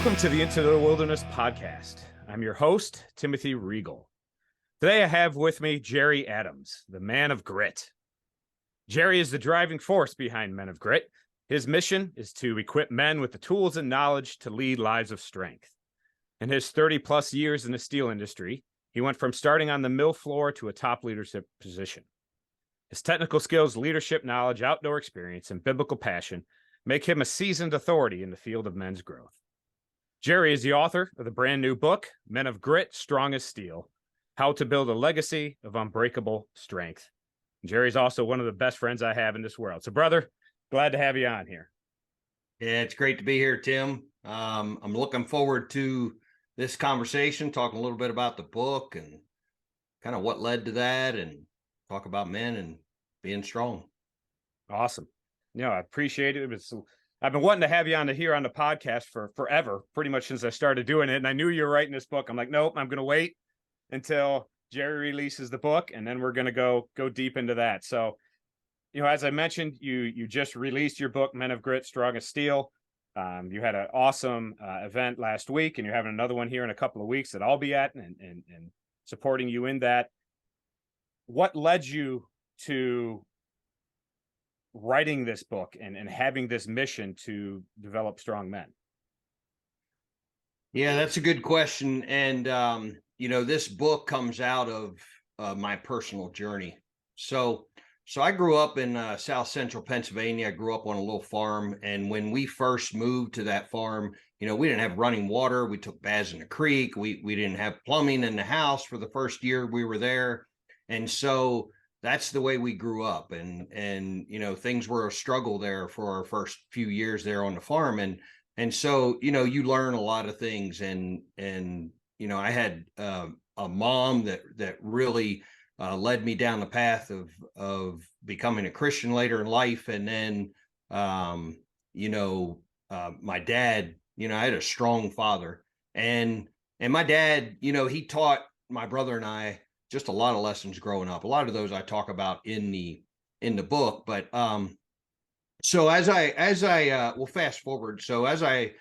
Welcome to the Into the Wilderness podcast. I'm your host, Timothy Regal. Today I have with me Jerry Adams, the man of grit. Jerry is the driving force behind Men of Grit. His mission is to equip men with the tools and knowledge to lead lives of strength. In his 30-plus years in the steel industry, he went from starting on the mill floor to a top leadership position. His technical skills, leadership knowledge, outdoor experience, and biblical passion make him a seasoned authority in the field of men's growth. Jerry is the author of the brand new book, Men of Grit, Strong as Steel, How to Build a Legacy of Unbreakable Strength. Jerry's also one of the best friends I have in this world. So, brother, glad to have you on here. Yeah, it's great to be here, Tim. I'm looking forward to this conversation, talking a little bit about the book and kind of what led to that, and talk about men and being strong. Awesome. I appreciate it. I've been wanting to have you here on the podcast for forever, pretty much since I started doing it. And I knew you were writing this book. I'm like, nope, I'm going to wait until Jerry releases the book, and then we're going to go deep into that. So, as I mentioned, you just released your book, Men of Grit, Strong as Steel. You had an awesome event last week, and you're having another one here in a couple of weeks that I'll be at and supporting you in that. What led you to writing this book and having this mission to develop strong men? Yeah, that's a good question. And, this book comes out of my personal journey. So I grew up in South Central Pennsylvania. I grew up on a little farm. And when we first moved to that farm, we didn't have running water. We took baths in the creek. We didn't have plumbing in the house for the first year we were there. And so that's the way we grew up. And things were a struggle there for our first few years there on the farm. And so, you learn a lot of things. And I had a mom that really led me down the path of becoming a Christian later in life. And then, my dad, I had a strong father, and my dad, he taught my brother and I just a lot of lessons growing up. A lot of those I talk about in the book. But so as I well, fast forward. So as I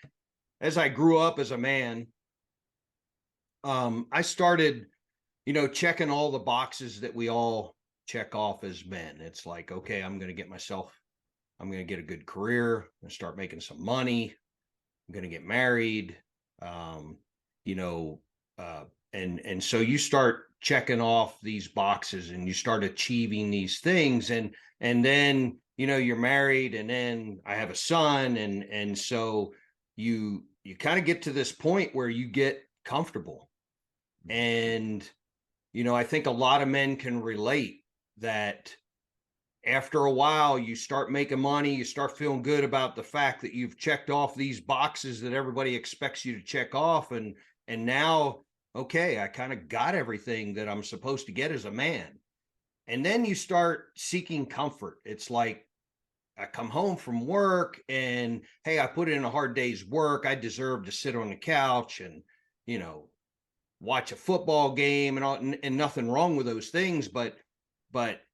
grew up as a man, I started, checking all the boxes that we all check off as men. It's like, okay, I'm going to get a good career. I'm going to start making some money. I'm going to get married. And so you start checking off these boxes and you start achieving these things. And then, you're married, and then I have a son. And so you kind of get to this point where you get comfortable. And, I think a lot of men can relate that after a while you start making money, you start feeling good about the fact that you've checked off these boxes that everybody expects you to check off. And now, okay, I kind of got everything that I'm supposed to get as a man. And then you start seeking comfort. It's like, I come home from work and, hey, I put in a hard day's work. I deserve to sit on the couch and, watch a football game and all, and nothing wrong with those things, but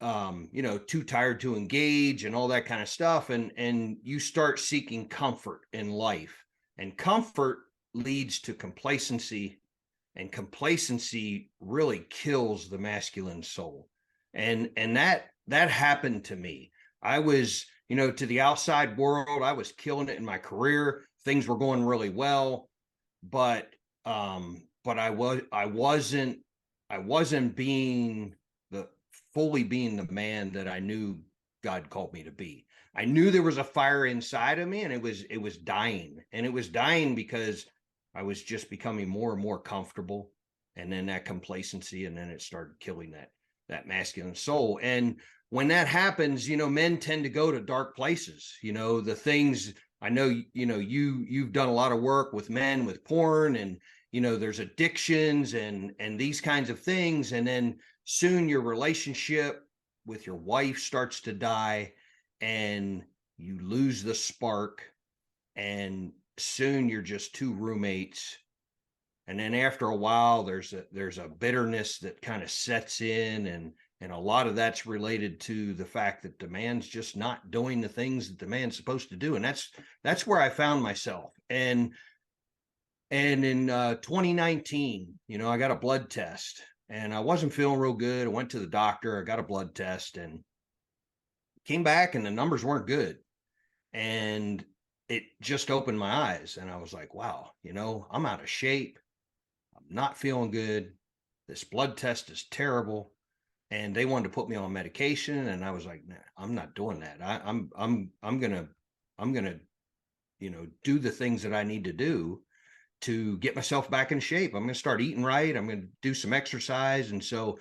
too tired to engage and all that kind of stuff. And you start seeking comfort in life, and comfort leads to complacency. And complacency really kills the masculine soul. And that happened to me. I was, to the outside world, I was killing it in my career. Things were going really well, but I wasn't fully being the man that I knew God called me to be. I knew there was a fire inside of me, and it was dying. And it was dying because I was just becoming more and more comfortable, and then that complacency, and then it started killing that masculine soul. And when that happens, men tend to go to dark places. The things I know, you've done a lot of work with men with porn, and there's addictions and these kinds of things. And then soon your relationship with your wife starts to die, and you lose the spark, and soon you're just two roommates. And then after a while, there's a bitterness that kind of sets in, and a lot of that's related to the fact that the man's just not doing the things that the man's supposed to do. And that's where I found myself. And And in 2019, I got a blood test and I wasn't feeling real good. I went to the doctor, I got a blood test and came back and the numbers weren't good. And it just opened my eyes. And I was like, wow, I'm out of shape. I'm not feeling good. This blood test is terrible. And they wanted to put me on medication. And I was like, nah, I'm not doing that. I'm gonna, do the things that I need to do to get myself back in shape. I'm going to start eating right. I'm going to do some exercise. And so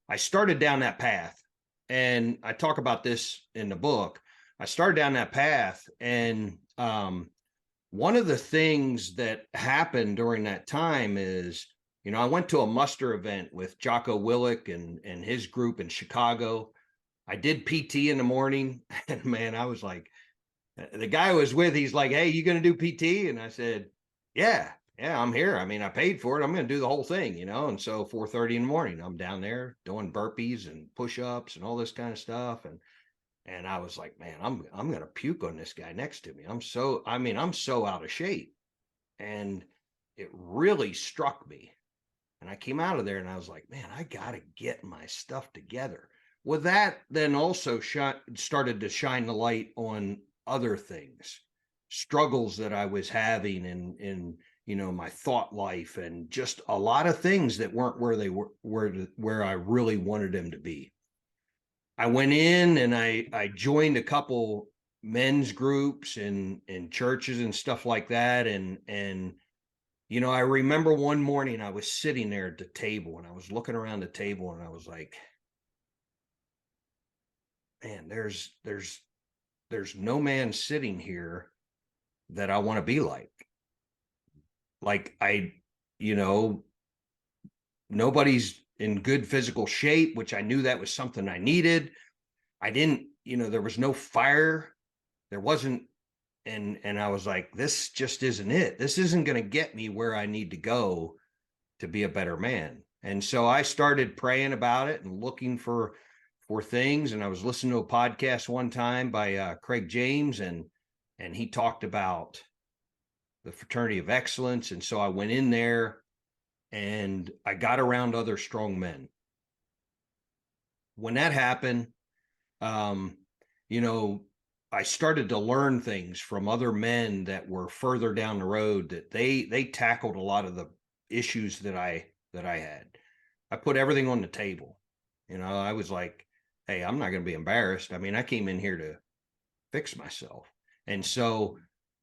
I started down that path. And I talk about this in the book. I started down that path. And one of the things that happened during that time is, I went to a muster event with Jocko Willick and his group in Chicago. I did PT in the morning. And man, I was like, the guy I was with, he's like, hey, you going to do PT? And I said, yeah, I'm here. I mean, I paid for it. I'm going to do the whole thing, And so 4:30 in the morning, I'm down there doing burpees and push-ups and all this kind of stuff. And I was like, man, I'm going to puke on this guy next to me. I'm so out of shape. And it really struck me. And I came out of there and I was like, man, I got to get my stuff together. With that, then also started to shine the light on other things, struggles that I was having in my thought life, and just a lot of things that weren't where they were, where I really wanted them to be. I went in and I joined a couple men's groups and churches and stuff like that. And I remember one morning I was sitting there at the table and I was looking around the table and I was like, man, there's no man sitting here that I want to be like. Like nobody's in good physical shape, which I knew that was something I needed. I didn't, there was no fire. There wasn't. And I was like, this just isn't it. This isn't going to get me where I need to go to be a better man. And so I started praying about it and looking for things. And I was listening to a podcast one time by Craig James, and he talked about the fraternity of excellence. And so I went in there and I got around other strong men. When that happened, I started to learn things from other men that were further down the road, that they tackled a lot of the issues that I had. I put everything on the table. I was like, hey, I'm not going to be embarrassed. I mean, I came in here to fix myself. And so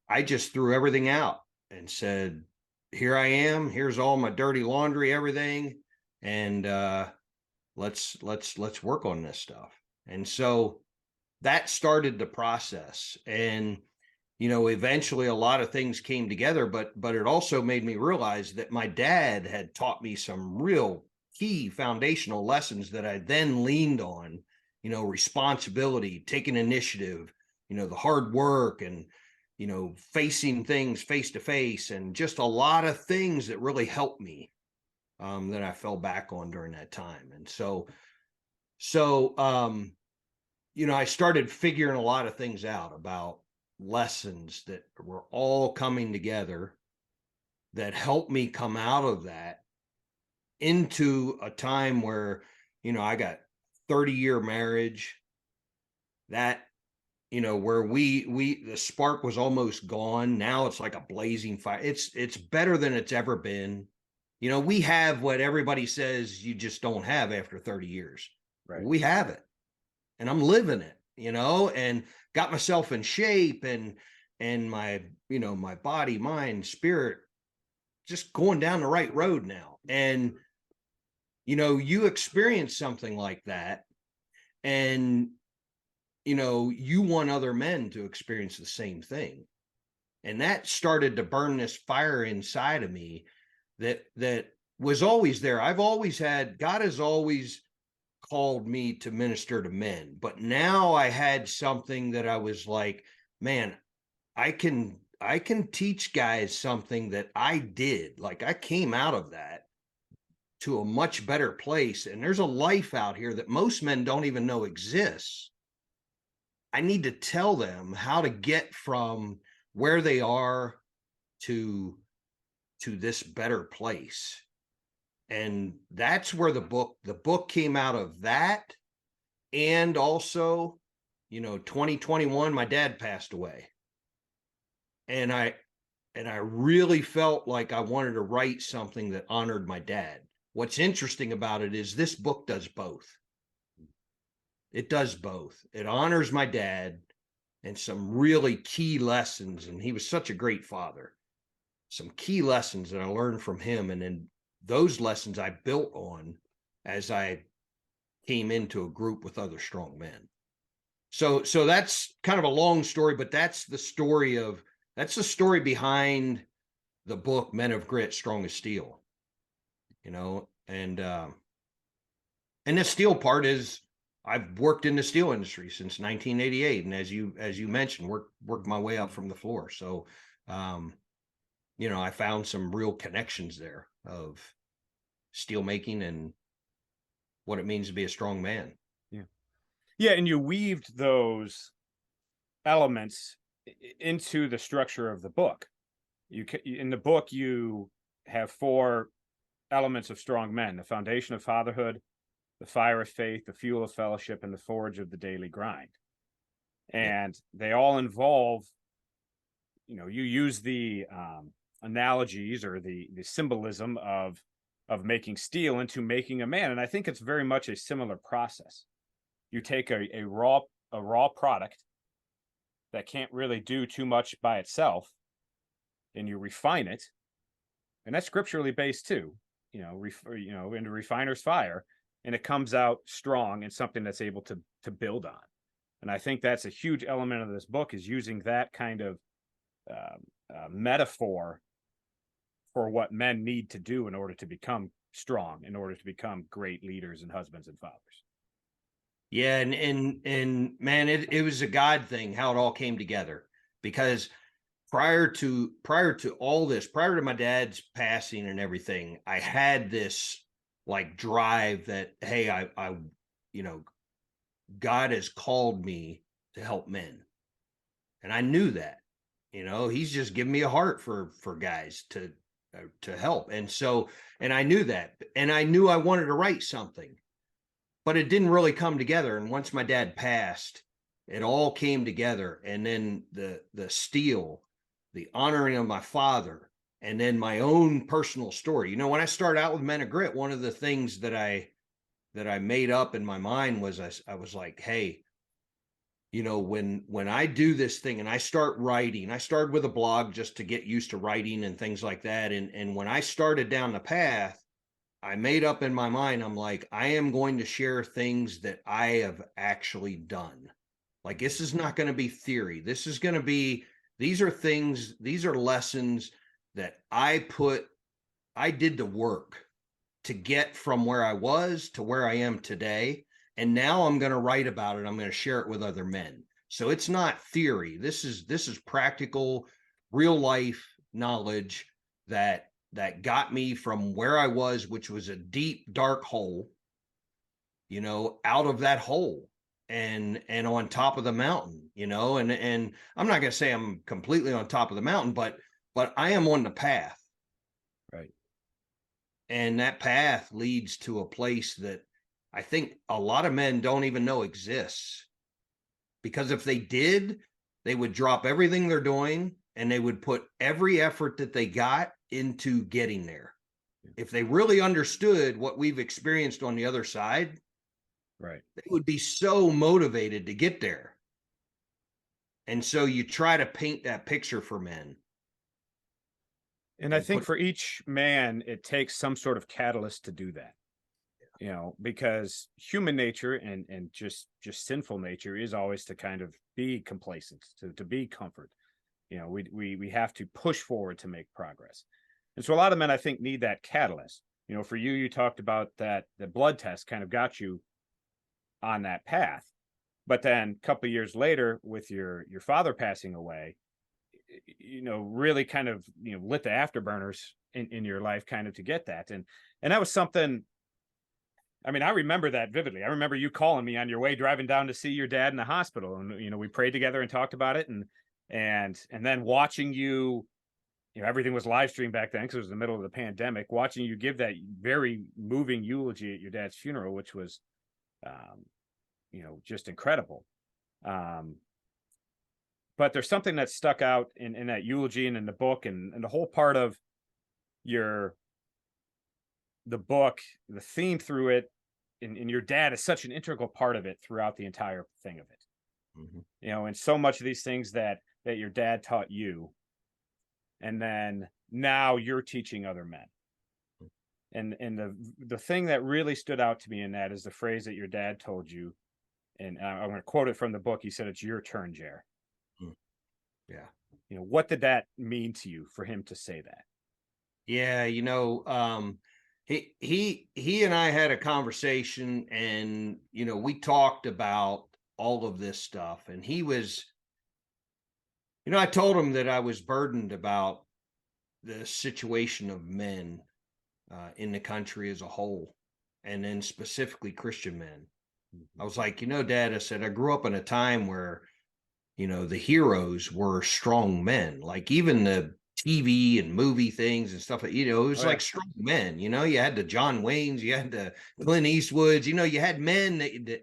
I just threw everything out and said, here I am. Here's all my dirty laundry, everything. And let's work on this stuff. And so that started the process. And, eventually a lot of things came together, but it also made me realize that my dad had taught me some real key foundational lessons that I then leaned on, responsibility, taking initiative, the hard work, and, facing things face to face, and just a lot of things that really helped me, that I fell back on during that time. And so, I started figuring a lot of things out about lessons that were all coming together that helped me come out of that into a time where, I got 30-year marriage that, where the spark was almost gone. Now it's like a blazing fire. It's better than it's ever been. We have what everybody says you just don't have after 30 years. Right. We have it. And I'm living it, and got myself in shape, and my, my body, mind, spirit, just going down the right road now. And, you experience something like that, and, you want other men to experience the same thing. And that started to burn this fire inside of me that was always there. God has always called me to minister to men, but now I had something that I was like, man, I can teach guys something that I did. Like, I came out of that to a much better place, and there's a life out here that most men don't even know exists. I need to tell them how to get from where they are to to this better place. And that's where the book came out of that. And also, 2021, my dad passed away. And I really felt like I wanted to write something that honored my dad. What's interesting about it is this book does both. It does both. It honors my dad and some really key lessons. And he was such a great father. Some key lessons that I learned from him. And then those lessons I built on as I came into a group with other strong men. So that's kind of a long story, but that's the story behind the book, Men of Grit, Strong as Steel, and the steel part is I've worked in the steel industry since 1988. And as you mentioned, worked my way up from the floor. So, I found some real connections there of steel making and what it means to be a strong man. Yeah. And you weaved those elements into the structure of the book. In the book, you have 4 elements of strong men: the foundation of fatherhood, the fire of faith, the fuel of fellowship, and the forge of the daily grind. And they all involve, you use the analogies or the symbolism of making steel into making a man. And I think it's very much a similar process. You take a raw product that can't really do too much by itself, and you refine it, and that's scripturally based too. Into refiner's fire, and it comes out strong and something that's able to build on. And I think that's a huge element of this book, is using that kind of metaphor for what men need to do in order to become strong, in order to become great leaders and husbands and fathers. Yeah, and man, it was a God thing how it all came together, because prior to all this, prior to my dad's passing and everything, I had this like drive that, hey, I God has called me to help men. And I knew that, he's just given me a heart for guys to help. And I knew that, and I knew I wanted to write something, but it didn't really come together. And once my dad passed, it all came together. And then the steel, the honoring of my father, and then my own personal story. When I started out with Men of Grit, one of the things that I made up in my mind was I was like, hey, when I do this thing and I start writing, I started with a blog just to get used to writing and things like that. And when I started down the path, I made up in my mind, I'm like, I am going to share things that I have actually done. Like, this is not going to be theory. This is going to be, these are lessons that I did the work to get from where I was to where I am today. And now I'm going to write about it. I'm going to share it with other men. So it's not theory. This is practical, real life knowledge that got me from where I was, which was a deep, dark hole, out of that hole and on top of the mountain, and I'm not going to say I'm completely on top of the mountain, but I am on the path. Right. And that path leads to a place that I think a lot of men don't even know exists, because if they did, they would drop everything they're doing and they would put every effort that they got into getting there. If they really understood what we've experienced on the other side, right, they would be so motivated to get there. And so you try to paint that picture for men. And I think for each man, it takes some sort of catalyst to do that. Because human nature and just sinful nature is always to kind of be complacent, to be comfort. We have to push forward to make progress. And so a lot of men, I think, need that catalyst. For you talked about that the blood test kind of got you on that path. But then a couple of years later, with your father passing away, really kind of, lit the afterburners in your life kind of to get that. And that was something, I mean, I remember that vividly. I remember you calling me on your way driving down to see your dad in the hospital. And, we prayed together and talked about it. And then watching you everything was live streamed back then because it was the middle of the pandemic. Watching you give that very moving eulogy at your dad's funeral, which was, just incredible. But there's something that stuck out in that eulogy and in the book and the whole part of the book, the theme through it, and your dad is such an integral part of it throughout the entire thing of it. Mm-hmm. And so much of these things that your dad taught you, and then now you're teaching other men. And the thing that really stood out to me in that is the phrase that your dad told you, and I'm going to quote it from the book. He said, "It's your turn, Jer." Yeah. What did that mean to you for him to say that? Yeah, he and I had a conversation, and we talked about all of this stuff, and he was, I told him that I was burdened about the situation of men in the country as a whole, and then specifically Christian men. I was like, Dad, I said, I grew up in a time where, the heroes were strong men, like even the TV and movie things and stuff. It was like strong men. You had the John Waynes, you had the Clint Eastwoods. You had men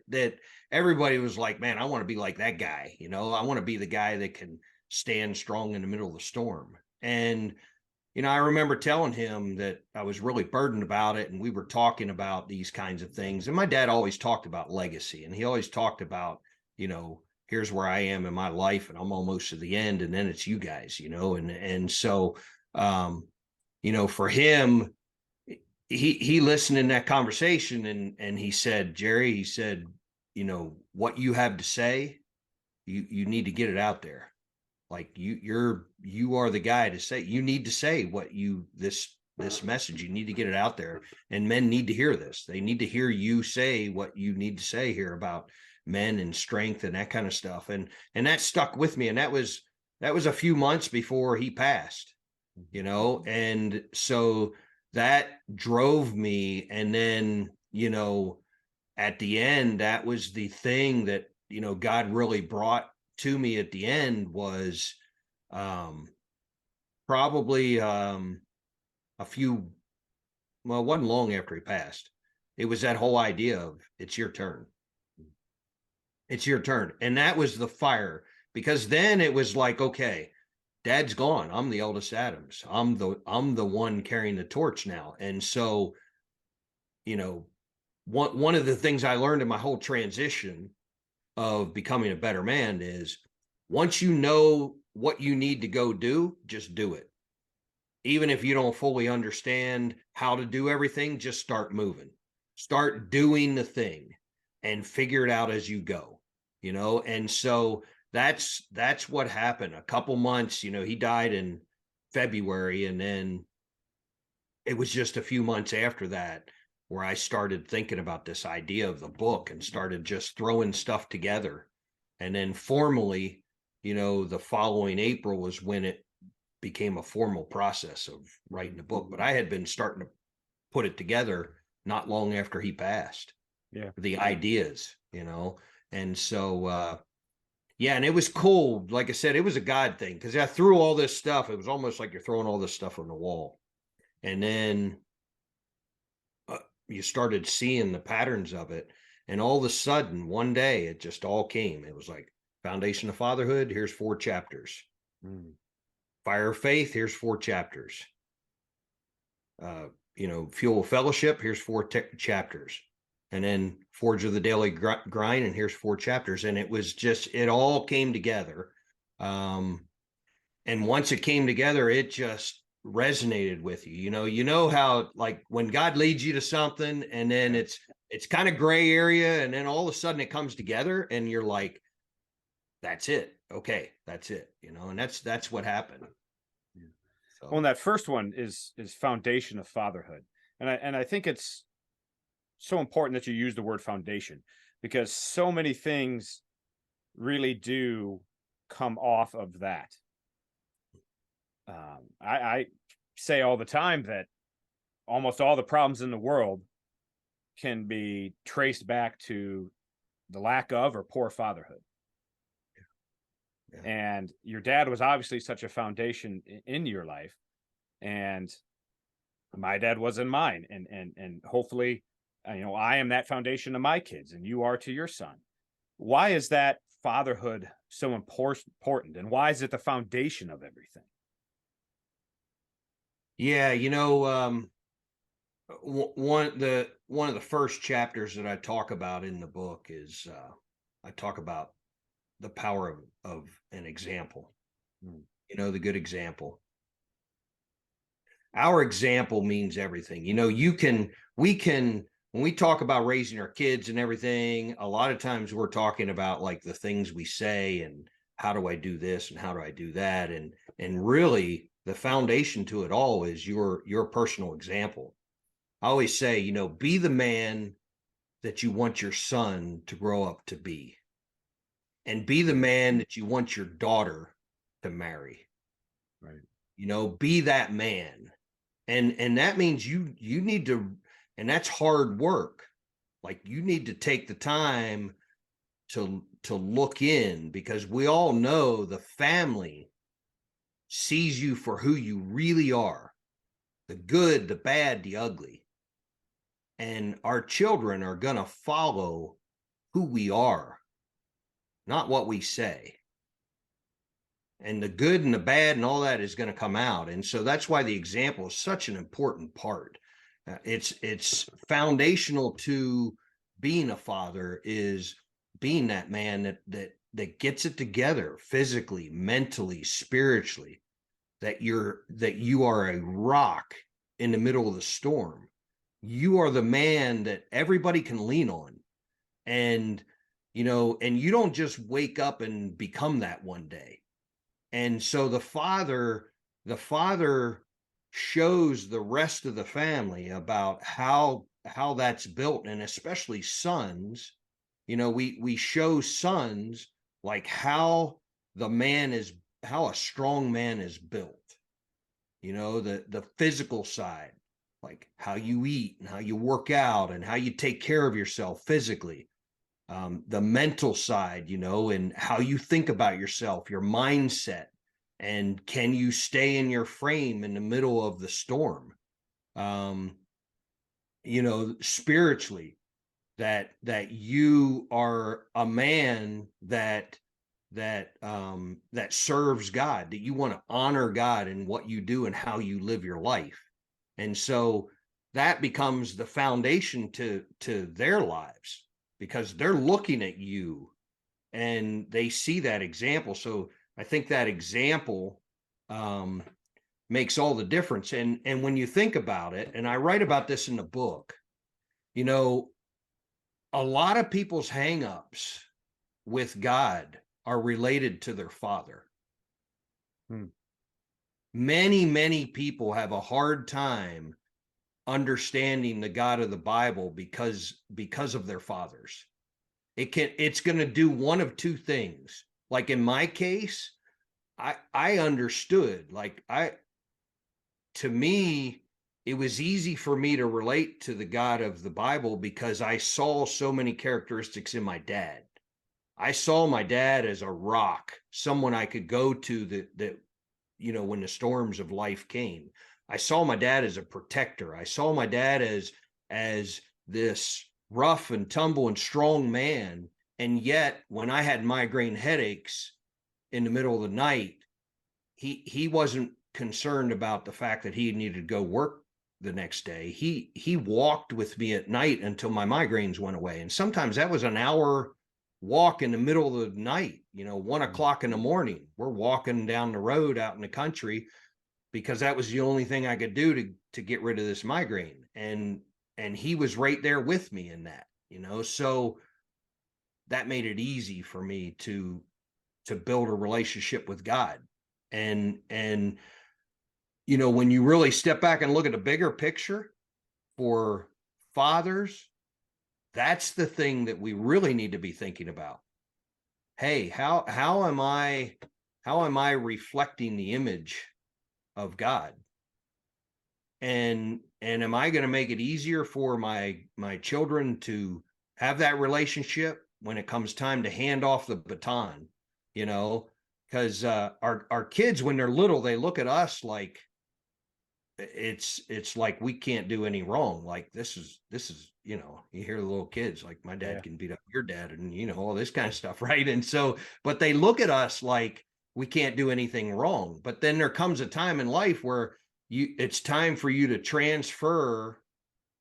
that everybody was like, man, I want to be like that guy. I want to be the guy that can stand strong in the middle of the storm. And I remember telling him that I was really burdened about it, and we were talking about these kinds of things. And my dad always talked about legacy, and he always talked about, here's where I am in my life, and I'm almost to the end, and then it's you guys, and so, for him, he listened in that conversation, and he said, Jerry, he said, what you have to say, you need to get it out there. Like you are the guy to say, you need to say what this message, you need to get it out there, and men need to hear this. They need to hear you say what you need to say here about men and strength and that kind of stuff. And that stuck with me. And that was a few months before he passed, and so that drove me. And then, at the end, that was the thing that, God really brought to me at the end was probably it wasn't long after he passed. It was that whole idea of it's your turn. It's your turn. And that was the fire, because then it was like, okay, Dad's gone. I'm the eldest Adams. I'm the one carrying the torch now. And so, one of the things I learned in my whole transition of becoming a better man is, once you know what you need to go do, just do it. Even if you don't fully understand how to do everything, just start moving, start doing the thing, and figure it out as you go, And so that's what happened. A couple months, he died in February, and then it was just a few months after that where I started thinking about this idea of the book and started just throwing stuff together. And then formally, the following April was when it became a formal process of writing the book. But I had been starting to put it together not long after he passed. Yeah. The ideas, and so, yeah, and it was cool. Like I said, it was a God thing, because I threw all this stuff. It was almost like you're throwing all this stuff on the wall. And then you started seeing the patterns of it. And all of a sudden, one day, it just all came. It was like, Foundation of Fatherhood, here's 4 chapters. Fire of Faith, here's 4 chapters. Fuel of Fellowship, here's 4 chapters. And then Forge of the Daily Grind, and here's 4 chapters. And it was just, it all came together. And once it came together, it just resonated with you. You know how, like, when God leads you to something, and then it's kind of gray area, and then all of a sudden it comes together, and you're like, that's it. Okay, that's it. And that's what happened. So. Well, and that first one is Foundation of Fatherhood, and I think it's so important that you use the word foundation, because so many things really do come off of that. I say all the time that almost all the problems in the world can be traced back to the lack of or poor fatherhood. Yeah. And your dad was obviously such a foundation in your life, and my dad was in mine, and hopefully, I am that foundation to my kids, and you are to your son. Why is that fatherhood so important, and why is it the foundation of everything? Yeah, one of the first chapters that I talk about in the book is I talk about the power of an example. Mm. The good example. Our example means everything. When we talk about raising our kids and everything, a lot of times we're talking about like the things we say and how do I do this and how do I do that, and really the foundation to it all is your personal example. I always say, be the man that you want your son to grow up to be, and be the man that you want your daughter to marry. Right. Be that man. And that means you need to, and that's hard work. Like, you need to take the time to look in, because we all know the family sees you for who you really are, the good, the bad, the ugly. And our children are going to follow who we are, not what we say. And the good and the bad and all that is going to come out. And so that's why the example is such an important part. It's foundational to being a father, is being that man that gets it together physically, mentally, spiritually, that you are a rock in the middle of the storm. You are the man that everybody can lean on. And and you don't just wake up and become that one day. And so the father shows the rest of the family about how that's built, and especially sons. We show sons like how a strong man is built. The physical side, like how you eat and how you work out and how you take care of yourself physically. The mental side, and how you think about yourself, your mindset, and can you stay in your frame in the middle of the storm? Spiritually, that you are a man that serves God, that you want to honor God in what you do and how you live your life. And so that becomes the foundation to their lives, because they're looking at you and they see that example. So I think that example makes all the difference. And when you think about it, and I write about this in the book, a lot of people's hangups with God are related to their father. Hmm. Many, many people have a hard time understanding the God of the Bible because of their fathers. It's going to do one of two things. Like in my case, I understood, to me, it was easy for me to relate to the God of the Bible because I saw so many characteristics in my dad. I saw my dad as a rock, someone I could go to that when the storms of life came. I saw my dad as a protector. I saw my dad as this rough and tumble and strong man. And yet, when I had migraine headaches in the middle of the night, he wasn't concerned about the fact that he needed to go work the next day. He walked with me at night until my migraines went away. And sometimes that was an hour walk in the middle of the night, 1:00 in the morning. We're walking down the road out in the country because that was the only thing I could do to get rid of this migraine. And he was right there with me in that, so that made it easy for me to build a relationship with God. And when you really step back and look at the bigger picture for fathers, that's the thing that we really need to be thinking about. Hey, how am I reflecting the image of God? And am I going to make it easier for my children to have that relationship when it comes time to hand off the baton? because our kids, when they're little, they look at us like it's like we can't do any wrong. Like this is you hear the little kids like, my dad can beat up your dad, and all this kind of stuff, right? And so, but they look at us like we can't do anything wrong. But then there comes a time in life where it's time for you to transfer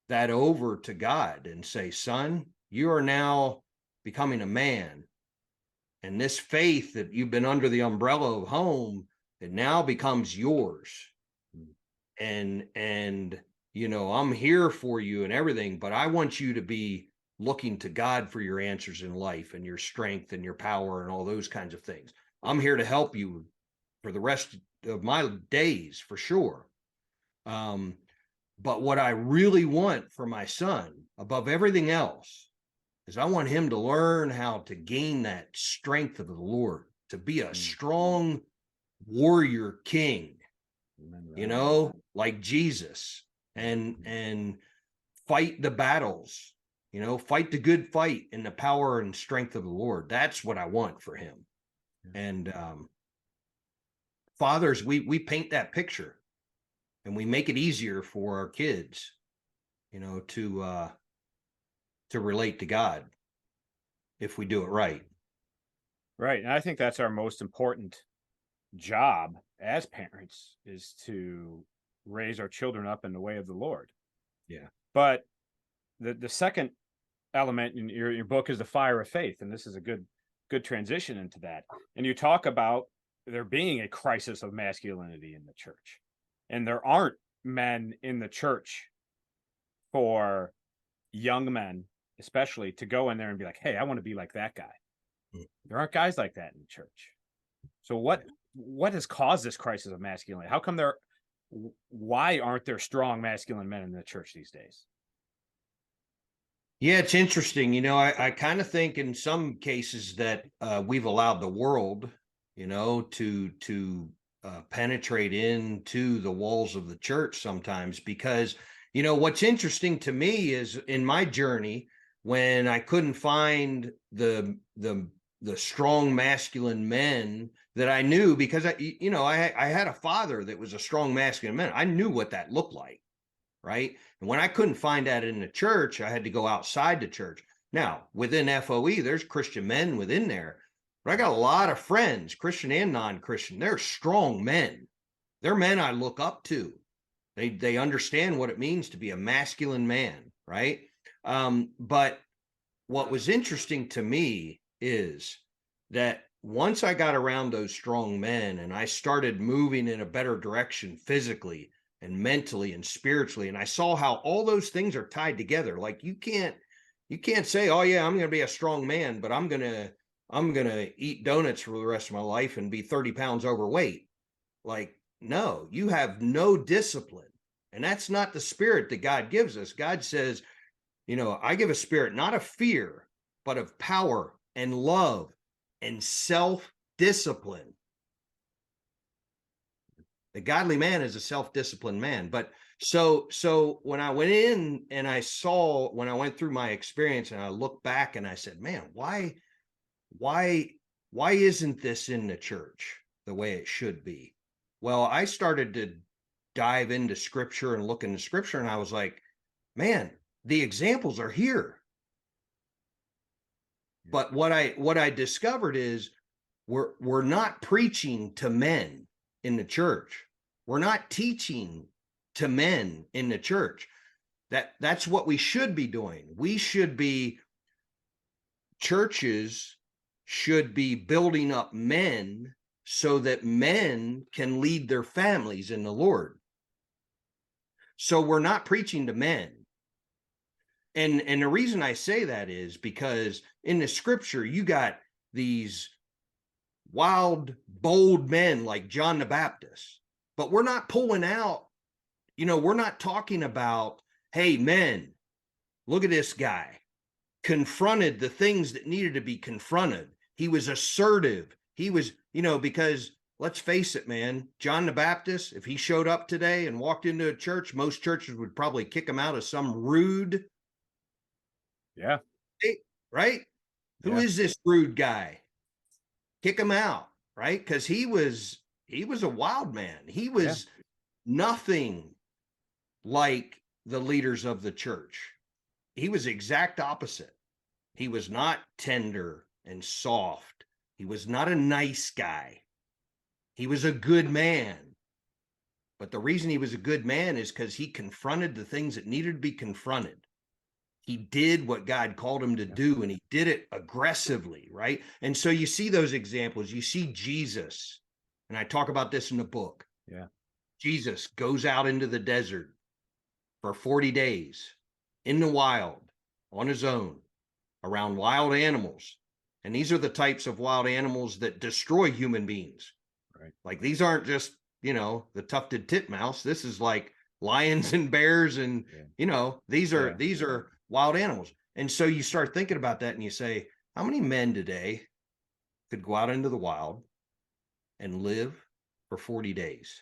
that over to God and say, son, you are now becoming a man. And this faith that you've been under the umbrella of home, it now becomes yours. And I'm here for you and everything, but I want you to be looking to God for your answers in life and your strength and your power and all those kinds of things. I'm here to help you for the rest of my days, for sure. But what I really want for my son above everything else is I want him to learn how to gain that strength of the Lord, to be a strong warrior king, like Jesus, and fight the battles, fight the good fight in the power and strength of the Lord. That's what I want for him. And fathers, we paint that picture, and we make it easier for our kids, to relate to God if we do it right. Right. And I think that's our most important job as parents, is to raise our children up in the way of the Lord. Yeah. But the second element in your book is the fire of faith. And this is a good transition into that. And you talk about there being a crisis of masculinity in the church. And there aren't men in the church for young men, especially, to go in there and be like, hey, I want to be like that guy. There aren't guys like that in the church. So what has caused this crisis of masculinity? How come why aren't there strong masculine men in the church these days? Yeah, it's interesting. I kind of think in some cases that we've allowed the world, to penetrate into the walls of the church sometimes, because, what's interesting to me is in my journey, when I couldn't find the strong masculine men that I knew, because I had a father that was a strong masculine man. I knew what that looked like. Right. And when I couldn't find that in the church, I had to go outside the church. Now, within FOE, there's Christian men within there, but I got a lot of friends, Christian and non-Christian. They're strong men. They're men I look up to. They understand what it means to be a masculine man. Right. But what was interesting to me is that once I got around those strong men and I started moving in a better direction physically and mentally and spiritually, and I saw how all those things are tied together. Like you can't say, oh yeah, I'm going to be a strong man, but I'm going to eat donuts for the rest of my life and be 30 pounds overweight. Like, no, you have no discipline. And that's not the spirit that God gives us. God says, I give a spirit not of fear, but of power and love and self-discipline. The godly man is a self-disciplined man. But so when I went in and when I went through my experience and I looked back and I said, man, why isn't this in the church the way it should be? Well, I started to dive into scripture and look into scripture, and I was like, man, the examples are here. But what I discovered is we're not preaching to men in the church. We're not teaching to men in the church. That's what we should be doing. Churches should be building up men so that men can lead their families in the Lord. So we're not preaching to men. And the reason I say that is because in the scripture, you got these wild, bold men like John the Baptist, but we're not pulling out, we're not talking about, hey, men, look at this guy, confronted the things that needed to be confronted. He was assertive. He was, because let's face it, man, John the Baptist, if he showed up today and walked into a church, most churches would probably kick him out as some rude. Yeah. Right? Who is this rude guy? Kick him out, right? Because he was a wild man. He was nothing like the leaders of the church. He was exact opposite. He was not tender and soft. He was not a nice guy. He was a good man. But the reason he was a good man is because he confronted the things that needed to be confronted. He did what God called him to do, and he did it aggressively, right? And so you see those examples. You see Jesus, and I talk about this in the book. Yeah. Jesus goes out into the desert for 40 days in the wild on his own around wild animals. And these are the types of wild animals that destroy human beings. Right. Like these aren't just, the tufted titmouse. This is like lions and bears and, these are wild animals. And so you start thinking about that and you say, how many men today could go out into the wild and live for 40 days?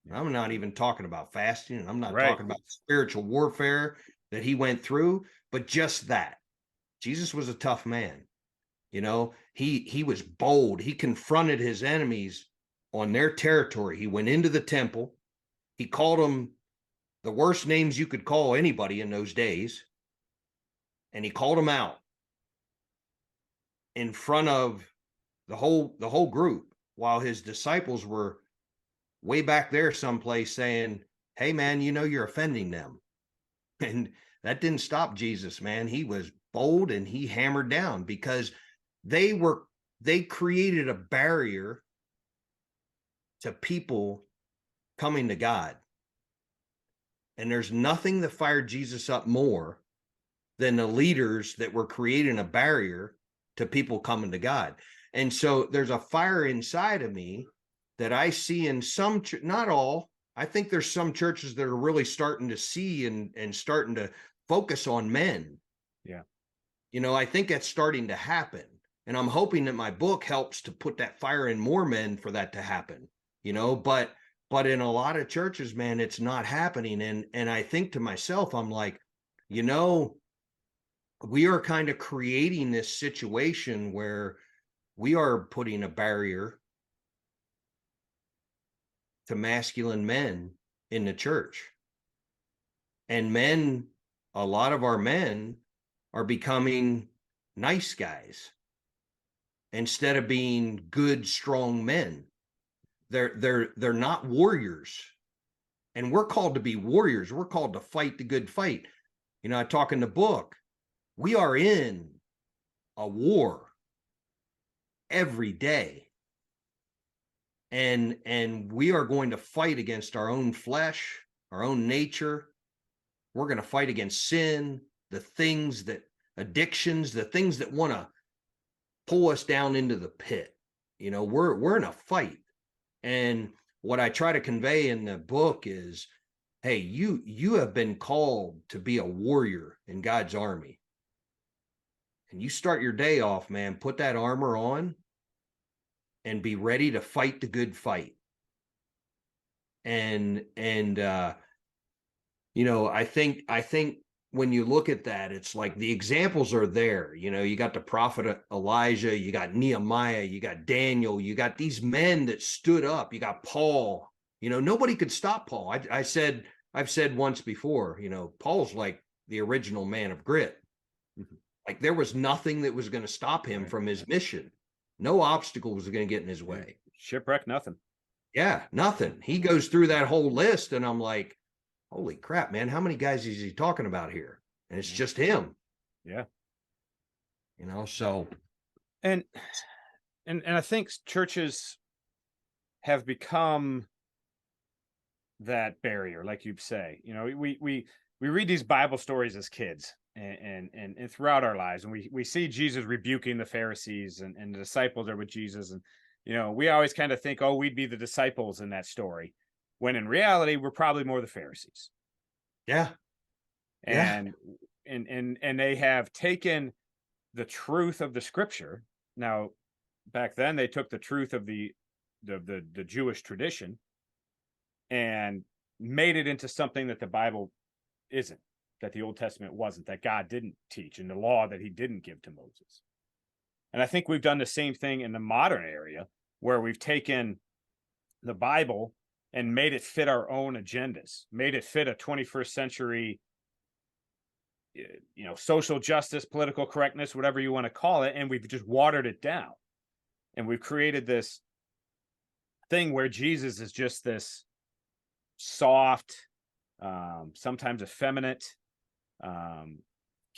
Yeah. I'm not even talking about fasting. I'm not talking about spiritual warfare that he went through, but just that. Jesus was a tough man. He was bold. He confronted his enemies on their territory. He went into the temple. He called them the worst names you could call anybody in those days. And he called them out in front of the whole group while his disciples were way back there someplace saying, hey man, you're offending them. And that didn't stop Jesus, man. He was bold and he hammered down because they created a barrier to people coming to God. And there's nothing that fired Jesus up more than the leaders that were creating a barrier to people coming to God. And so there's a fire inside of me that I see in some, not all, I think there's some churches that are really starting to see and starting to focus on men. Yeah. I think that's starting to happen. And I'm hoping that my book helps to put that fire in more men for that to happen, but in a lot of churches, man, it's not happening. And I think to myself, I'm like, we are kind of creating this situation where we are putting a barrier to masculine men in the church. And men, a lot of our men are becoming nice guys instead of being good, strong men. They're not warriors. And we're called to be warriors. We're called to fight the good fight. I talk in the book, we are in a war every day. And we are going to fight against our own flesh, our own nature. We're going to fight against sin, the things that addictions, the things that want to pull us down into the pit. We're in a fight. And what I try to convey in the book is, hey, you have been called to be a warrior in God's army. And you start your day off, man, put that armor on and be ready to fight the good fight. And I think when you look at that, it's like the examples are there. You got the prophet Elijah, you got Nehemiah, you got Daniel, you got these men that stood up. You got Paul. Nobody could stop Paul. I've said once before, Paul's like the original man of grit. Mm-hmm. Like there was nothing that was going to stop him from his mission. No obstacle was going to get in his way. Shipwreck, nothing. Yeah, nothing. He goes through that whole list and I'm like, holy crap, man, how many guys is he talking about here? And it's just him. Yeah. So. And I think churches have become that barrier, like you say. We read these Bible stories as kids and throughout our lives, and we see Jesus rebuking the Pharisees and the disciples are with Jesus. And, we always kind of think, oh, we'd be the disciples in that story, when in reality, we're probably more the Pharisees. Yeah. And they have taken the truth of the scripture. Now, back then they took the truth of the Jewish tradition and made it into something that the Bible isn't, that the Old Testament wasn't, that God didn't teach, and the law that he didn't give to Moses. And I think we've done the same thing in the modern area, where we've taken the Bible and made it fit our own agendas, made it fit a 21st century, social justice, political correctness, whatever you want to call it. And we've just watered it down. And we've created this thing where Jesus is just this soft, sometimes effeminate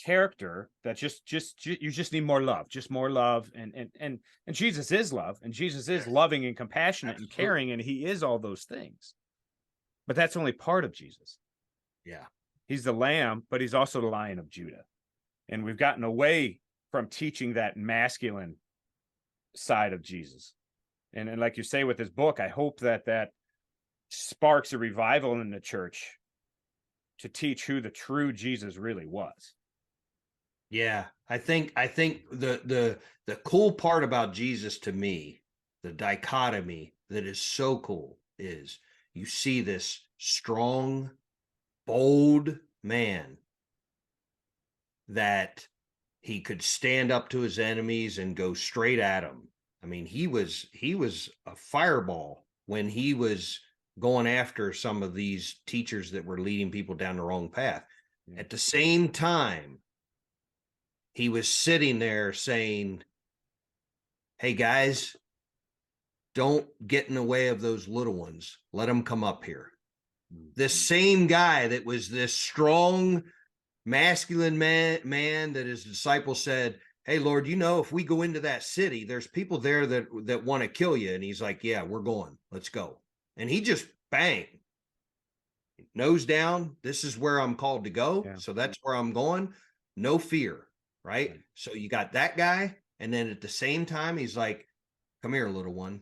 character that you just need more love, just more love. And Jesus is love, and Jesus is loving and compassionate and caring, and he is all those things. But that's only part of Jesus. Yeah. He's the Lamb, but he's also the Lion of Judah. And we've gotten away from teaching that masculine side of Jesus. And like you say with this book, I hope that sparks a revival in the church to teach who the true Jesus really was. Yeah, I think the cool part about Jesus to me, the dichotomy that is so cool, is you see this strong, bold man that he could stand up to his enemies and go straight at them. I mean, he was a fireball when he was going after some of these teachers that were leading people down the wrong path. Yeah. At the same time, he was sitting there saying, hey guys, don't get in the way of those little ones. Let them come up here. Mm-hmm. This same guy that was this strong, masculine man that his disciples said, hey, Lord, if we go into that city, there's people there that want to kill you. And he's like, yeah, we're going. Let's go. And he just bang, nose down. This is where I'm called to go. Yeah. So that's where I'm going. No fear. Right. So you got that guy. And then at the same time, he's like, come here, little one.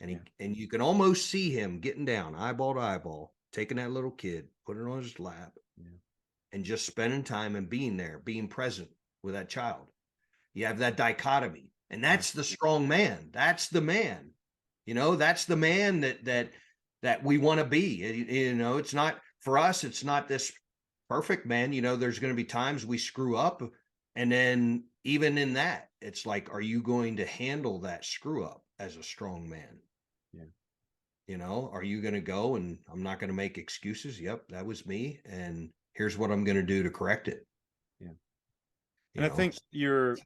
And and you can almost see him getting down eyeball to eyeball, taking that little kid, putting it on his lap, and just spending time and being there, being present with that child. You have that dichotomy, and that's the strong man. That's the man, that's the man that we want to be. It's not for us. It's not this perfect man. There's going to be times we screw up. And then even in that, it's like, are you going to handle that screw up as a strong man? Yeah. Are you going to go and I'm not going to make excuses? Yep, that was me. And here's what I'm going to do to correct it. Yeah. And I think you're,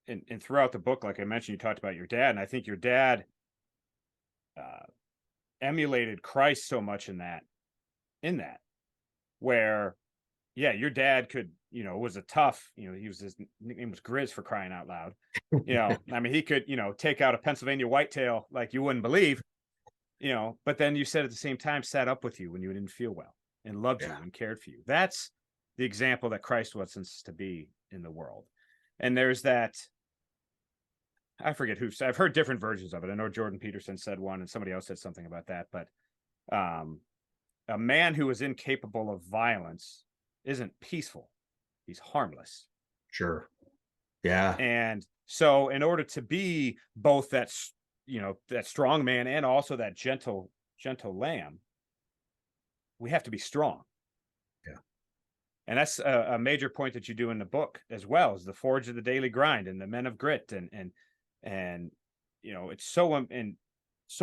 and throughout the book, like I mentioned, you talked about your dad. And I think your dad emulated Christ so much in that, where, yeah, your dad could, was a tough, his nickname was Grizz, for crying out loud. I mean, he could, take out a Pennsylvania whitetail like you wouldn't believe, but then you said at the same time, sat up with you when you didn't feel well and loved you and cared for you. That's the example that Christ wants us to be in the world. And there's that, I forget who, I've heard different versions of it. I know Jordan Peterson said one and somebody else said something about that, but a man who is incapable of violence isn't peaceful. He's harmless. Sure. Yeah. And so in order to be both that, that strong man and also that gentle lamb, we have to be strong. Yeah. And that's a major point that you do in the book, as well as the forge of the daily grind and the men of grit. And it's so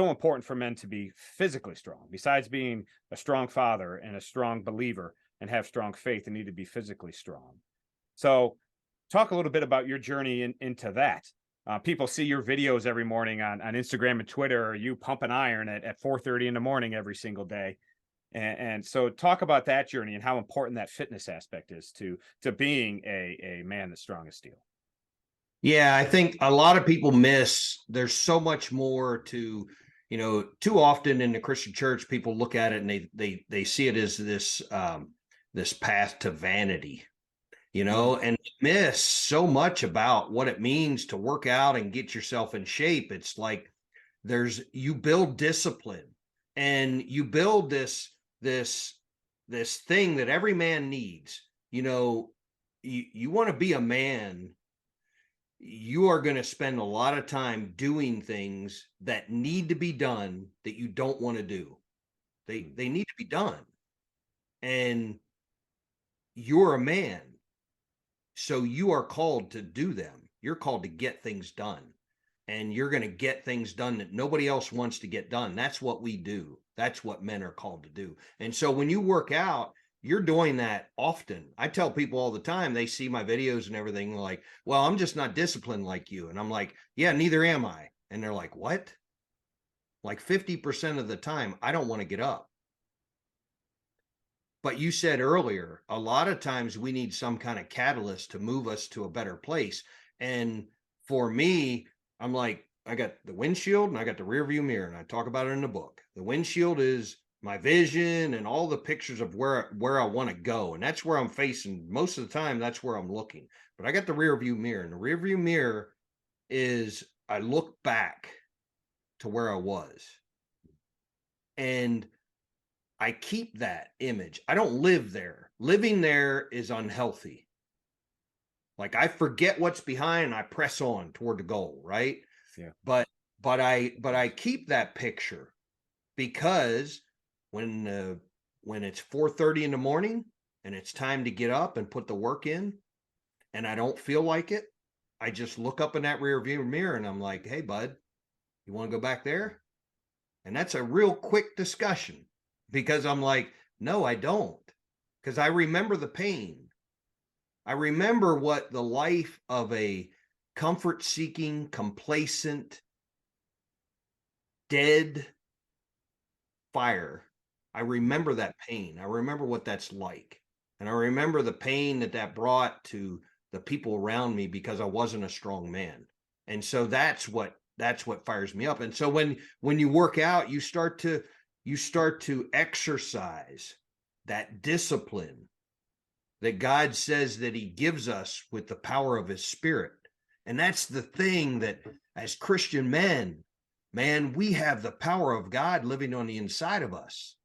important for men to be physically strong. Besides being a strong father and a strong believer and have strong faith, they need to be physically strong. So talk a little bit about your journey into that. People see your videos every morning on Instagram and Twitter, or you pumping iron at 4:30 in the morning every single day. And so talk about that journey and how important that fitness aspect is to being a man that's strong as steel. Yeah, I think a lot of people miss, there's so much more to, too often in the Christian church, people look at it and they see it as this path to vanity, and miss so much about what it means to work out and get yourself in shape. It's like you build discipline and you build this thing that every man needs. You want to be a man, you are going to spend a lot of time doing things that need to be done that you don't want to do. They need to be done. And you're a man. So you are called to do them. You're called to get things done. and you're going to get things done that nobody else wants to get done. That's what we do. That's what men are called to do. And so when you work out, you're doing that often. I tell people all the time, they see my videos and everything, like, well, I'm just not disciplined like you. And I'm like, yeah, neither am I. And they're like, what? Like 50% of the time, I don't want to get up. But you said earlier, a lot of times we need some kind of catalyst to move us to a better place. And for me, I'm like, I got the windshield and I got the rear view mirror, and I talk about it in the book. The windshield is my vision and all the pictures of where I want to go. And that's where I'm facing most of the time. That's where I'm looking. But I got the rear view mirror, and the rear view mirror is I look back to where I was. And I keep that image. I don't live there. Living there is unhealthy. Like I forget what's behind and I press on toward the goal, right? Yeah. But I keep that picture because when it's 4:30 in the morning and it's time to get up and put the work in and I don't feel like it, I just look up in that rear view mirror and I'm like, hey, bud, you want to go back there? And that's a real quick discussion because I'm like, no, I don't. Because I remember the pain. I remember what the life of a comfort-seeking, complacent, dead fire. I remember that pain. I remember what that's like. And I remember the pain that brought to the people around me because I wasn't a strong man. And so that's what fires me up. And so when you work out, you start to exercise that discipline that God says that he gives us with the power of his spirit. And that's the thing that as Christian men, man, we have the power of God living on the inside of us.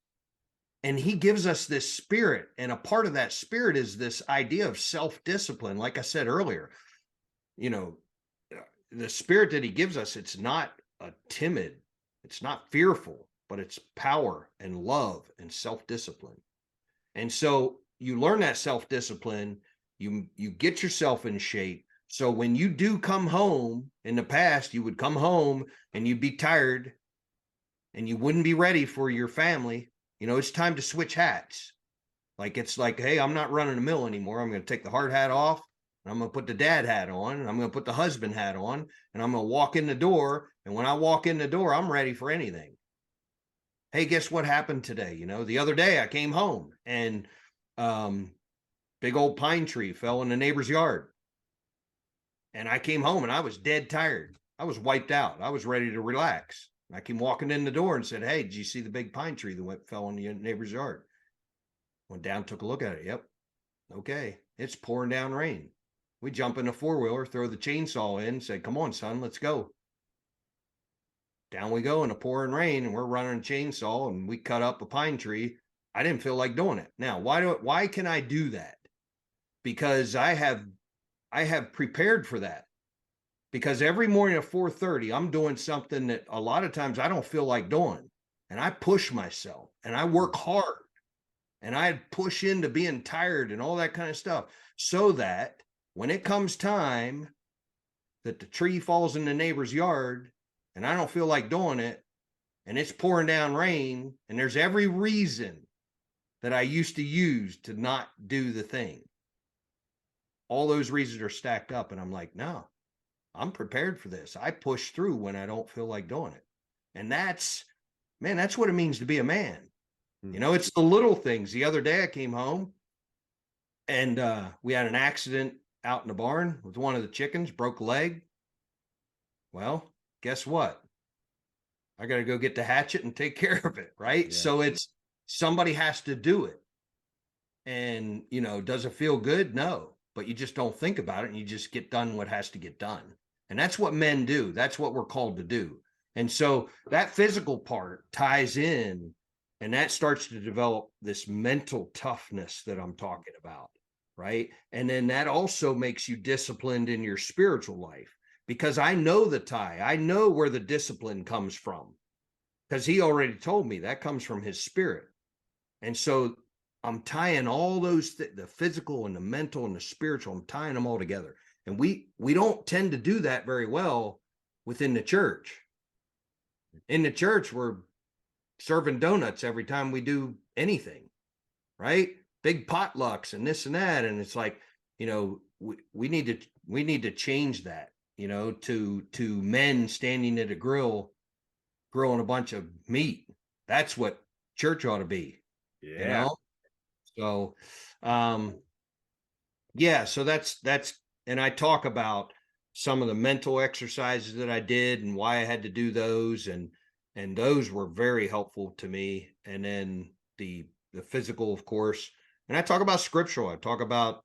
And he gives us this spirit. And a part of that spirit is this idea of self-discipline. Like I said earlier, you know, the spirit that he gives us, it's not timid, it's not fearful, but it's power and love and self-discipline. And so you learn that self-discipline, you get yourself in shape. So when you do come home, in the past, you would come home and you'd be tired and you wouldn't be ready for your family. You know, it's time to switch hats. Like, it's like, hey, I'm not running a mill anymore. I'm going to take the hard hat off. I'm going to put the dad hat on, and I'm going to put the husband hat on, and I'm going to walk in the door. And when I walk in the door, I'm ready for anything. Hey, guess what happened today? You know, the other day I came home and big old pine tree fell in the neighbor's yard. And I came home and I was dead tired. I was wiped out. I was ready to relax. I came walking in the door and said, hey, did you see the big pine tree that fell in the neighbor's yard? Went down, took a look at it. Yep. Okay. It's pouring down rain. We jump in a four-wheeler, throw the chainsaw in, say, come on, son, let's go. Down we go in the pouring rain, and we're running a chainsaw, and we cut up a pine tree. I didn't feel like doing it. Now, why can I do that? Because I have prepared for that. Because every morning at 4:30, I'm doing something that a lot of times I don't feel like doing. And I push myself and I work hard and I push into being tired and all that kind of stuff so that when it comes time that the tree falls in the neighbor's yard and I don't feel like doing it and it's pouring down rain and there's every reason that I used to use to not do the thing, all those reasons are stacked up and I'm like, no, I'm prepared for this. I push through when I don't feel like doing it. And that's what it means to be a man. You know, it's the little things. The other day I came home and we had an accident out in the barn with one of the chickens, broke a leg. Well, guess what? I got to go get the hatchet and take care of it, right? Yeah. So it's somebody has to do it. And, you know, does it feel good? No, but you just don't think about it and you just get done what has to get done. And that's what men do. That's what we're called to do. And so that physical part ties in and that starts to develop this mental toughness that I'm talking about, right? And then that also makes you disciplined in your spiritual life because I know the tie. I know where the discipline comes from because he already told me that comes from his spirit. And so I'm tying all those, the physical and the mental and the spiritual, I'm tying them all together. And we don't tend to do that very well within the church. In the church, we're serving donuts every time we do anything, right? Big potlucks and this and that. And it's like, we need to change that, to men standing at a grill, grilling a bunch of meat. That's what church ought to be, Yeah. So, so that's, and I talk about some of the mental exercises that I did and why I had to do those. And those were very helpful to me. And then the physical, of course. And I talk about scriptural. I talk about,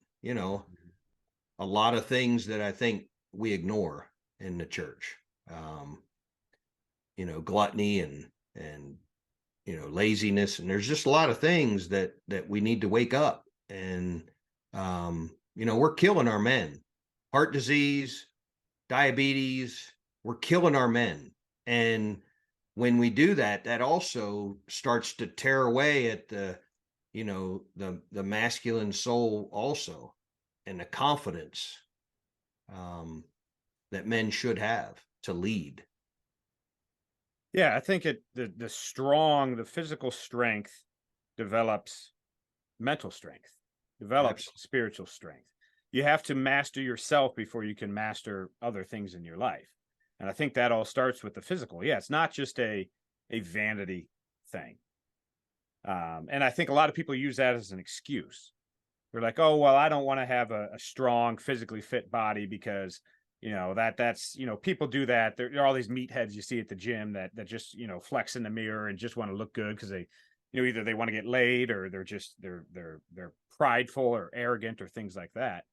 a lot of things that I think we ignore in the church. Gluttony and laziness, and there's just a lot of things that we need to wake up. And we're killing our men. Heart disease, diabetes, we're killing our men. And when we do that, that also starts to tear away at the masculine soul also, and the confidence that men should have to lead. Yeah, I think the physical strength develops mental strength, develops Absolutely. spiritual strength. You have to master yourself before you can master other things in your life. And I think that all starts with the physical. Yeah, it's not just a vanity thing. And I think a lot of people use that as an excuse. They're like, oh, well, I don't want to have a strong, physically fit body because, that's people do that. There are all these meatheads you see at the gym that just, flex in the mirror and just want to look good because they, either they want to get laid or they're prideful or arrogant or things like that.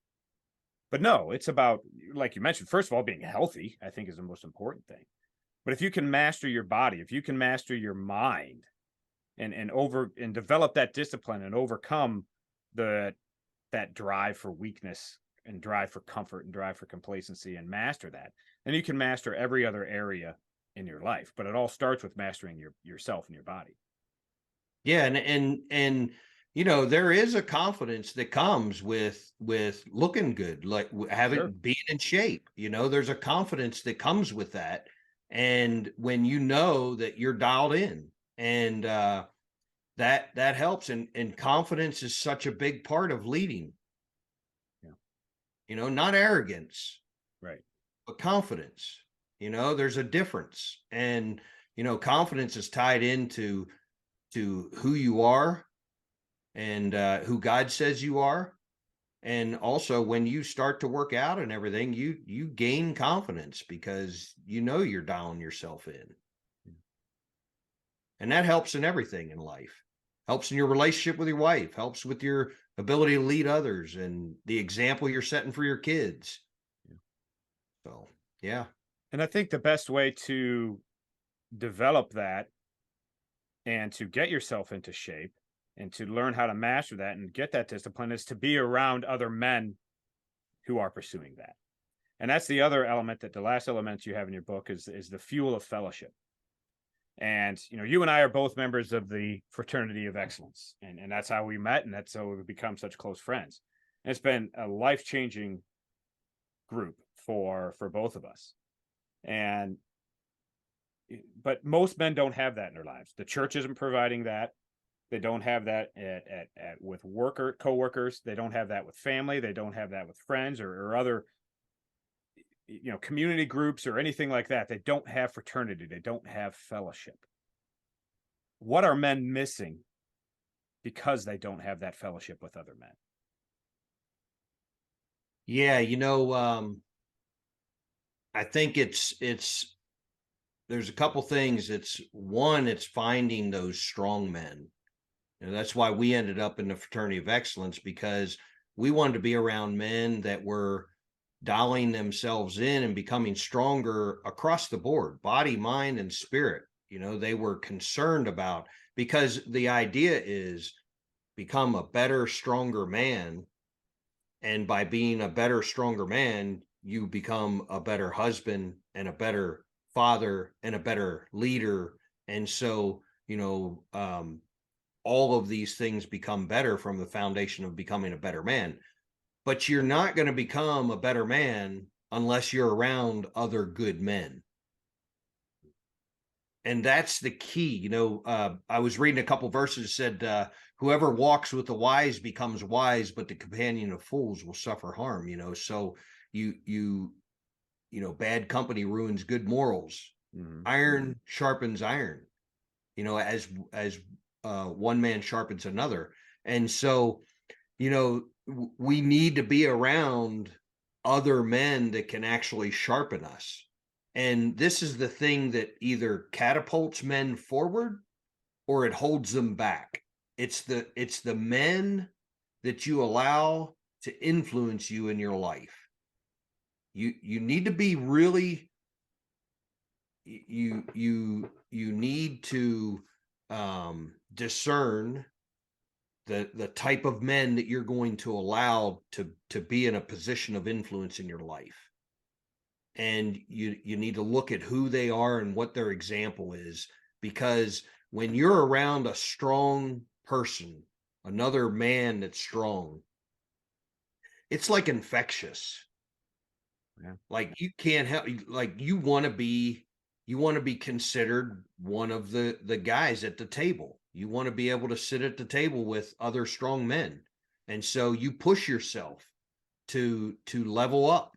But no, it's about, like you mentioned, first of all, being healthy, I think is the most important thing. But if you can master your body, if you can master your mind and develop that discipline and overcome that drive for weakness and drive for comfort and drive for complacency and master that, then you can master every other area in your life. But it all starts with mastering yourself and your body. Yeah, and there is a confidence that comes with looking good, like having being in shape. There's a confidence that comes with that. And when that you're dialed in, and that helps. And confidence is such a big part of leading. Yeah. Not arrogance, Right. but confidence. There's a difference. And confidence is tied into who you are and who God says you are. And also when you start to work out and everything, you gain confidence because you're dialing yourself in. And that helps in everything in life. Helps in your relationship with your wife, helps with your ability to lead others and the example you're setting for your kids. Yeah. So, yeah. And I think the best way to develop that and to get yourself into shape and to learn how to master that and get that discipline is to be around other men who are pursuing that. And that's the other element, that the last element you have in your book is the fuel of fellowship. And you and I are both members of the fraternity of excellence, and that's how we met, and that's how we've become such close friends. And it's been a life-changing group for both of us. But most men don't have that in their lives. The church isn't providing that. They don't have that with coworkers. They don't have that with family. They don't have that with friends or other community groups or anything like that. They don't have fraternity. They don't have fellowship. What are men missing because they don't have that fellowship with other men? Yeah, I think there's a couple things. It's finding those strong men. That's why we ended up in the fraternity of excellence, because we wanted to be around men that were dialing themselves in and becoming stronger across the board, body, mind, and spirit. They were concerned about, because the idea is become a better, stronger man. And by being a better, stronger man, you become a better husband and a better father and a better leader. And so, all of these things become better from the foundation of becoming a better man. But you're not going to become a better man unless you're around other good men. And that's the key. I was reading a couple verses that said, whoever walks with the wise becomes wise, but the companion of fools will suffer harm. So bad company ruins good morals. Mm-hmm. Iron sharpens iron, as one man sharpens another. And so, we need to be around other men that can actually sharpen us. And this is the thing that either catapults men forward or it holds them back. It's the men that you allow to influence you in your life. You need to be really, you need to discern the type of men that you're going to allow to be in a position of influence in your life. And you need to look at who they are and what their example is, because when you're around a strong person, another man that's strong, it's like infectious. Yeah. Like you can't help, like you want to be considered one of the guys at the table. You want to be able to sit at the table with other strong men. And so you push yourself to level up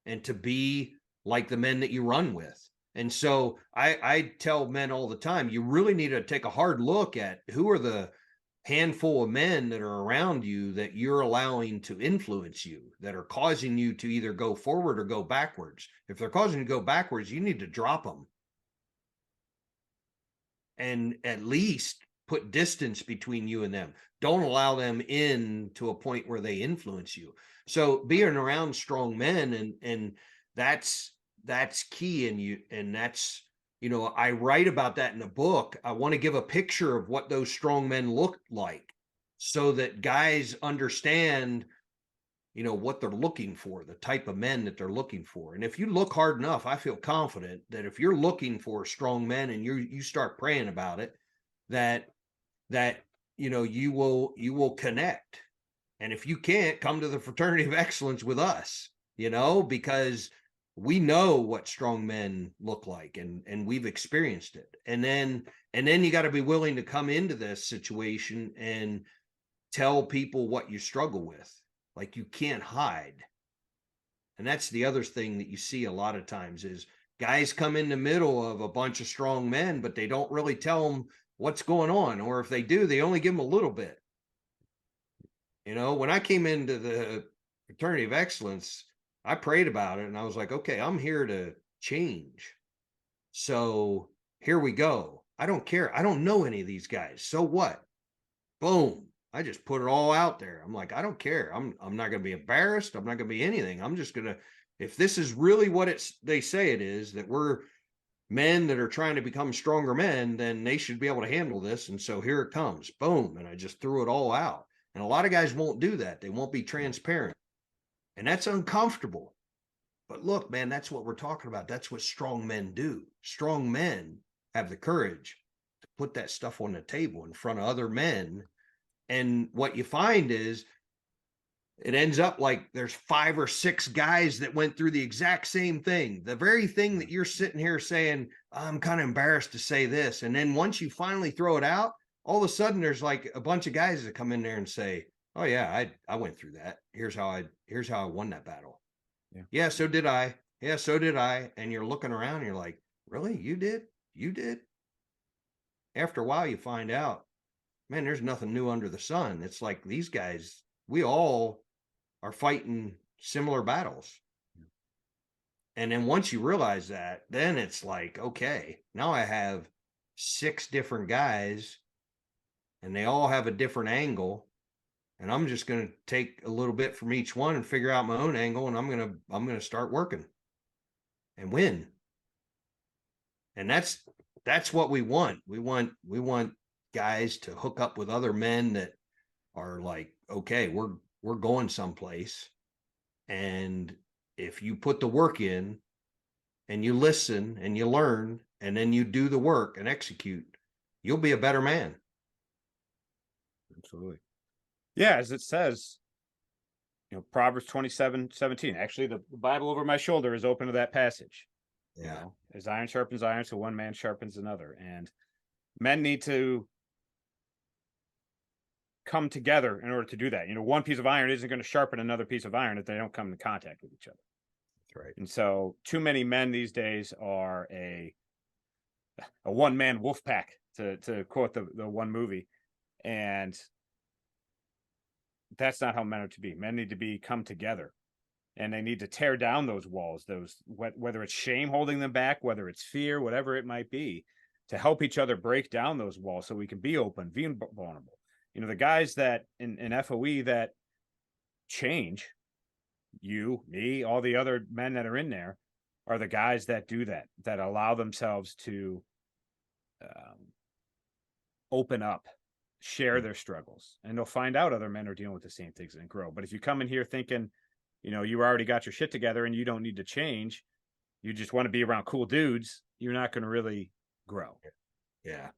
and to be like the men that you run with. And so I tell men all the time, you really need to take a hard look at who are the handful of men that are around you that you're allowing to influence you, that are causing you to either go forward or go backwards. If they're causing you to go backwards, you need to drop them and at least put distance between you and them. Don't allow them in to a point where they influence you. So being around strong men, and that's key. And that's, I write about that in the book. I want to give a picture of what those strong men look like so that guys understand, what they're looking for, the type of men that they're looking for. And if you look hard enough, I feel confident that if you're looking for strong men and you start praying about it, that you will connect. And if you can't, come to the Fraternity of Excellence with us, because we know what strong men look like, and we've experienced it. And then you got to be willing to come into this situation and tell people what you struggle with. Like, you can't hide. And that's the other thing that you see a lot of times is guys come in the middle of a bunch of strong men, but they don't really tell them what's going on. Or if they do, they only give them a little bit. When I came into the Fraternity of Excellence, I prayed about it and I was like, okay, I'm here to change. So here we go. I don't care. I don't know any of these guys. So what? Boom. I just put it all out there. I'm like, I don't care. I'm not going to be embarrassed. I'm not going to be anything. I'm just going to, if this is really what they say it is, that we're men that are trying to become stronger men, then they should be able to handle this. And so here it comes. Boom. And I just threw it all out. And a lot of guys won't do that. They won't be transparent. And that's uncomfortable. But look, man, that's what we're talking about. That's what strong men do. Strong men have the courage to put that stuff on the table in front of other men. And what you find is it ends up like there's 5 or 6 guys that went through the exact same thing. The very thing that you're sitting here saying, I'm kind of embarrassed to say this. And then once you finally throw it out, all of a sudden there's like a bunch of guys that come in there and say, oh yeah, I went through that. Here's how I won that battle. Yeah, so did I. Yeah, so did I. And you're looking around and you're like, really? You did? You did? After a while, you find out, man, there's nothing new under the sun. It's like these guys, we all are fighting similar battles. And then once you realize that, then it's like, okay, now I have 6 different guys and they all have a different angle. And I'm just going to take a little bit from each one and figure out my own angle. And I'm going to start working and win. And that's what we want. We want guys to hook up with other men that are like, okay, we're going someplace. And if you put the work in and you listen and you learn and then you do the work and execute, you'll be a better man. Absolutely. Yeah, as it says, Proverbs 27:17. Actually, the Bible over my shoulder is open to that passage. You know, as iron sharpens iron, so one man sharpens another. And men need to come together in order to do that. You know, one piece of iron isn't going to sharpen another piece of iron if they don't come in contact with each other. That's right. And so too many men these days are a one-man wolf pack, to quote the one movie. And that's not how men are to be. Men need to come together, and they need to tear down those walls, whether it's shame holding them back, whether it's fear, whatever it might be, to help each other break down those walls so we can be open, be vulnerable. You know, the guys that in FOE that change, you, me, all the other men that are in there, are the guys that do that allow themselves to open up, share their struggles, and they'll find out other men are dealing with the same things and grow. But if you come in here thinking, you know, you already got your shit together and you don't need to change, you just want to be around cool dudes, you're not going to really grow. Yeah.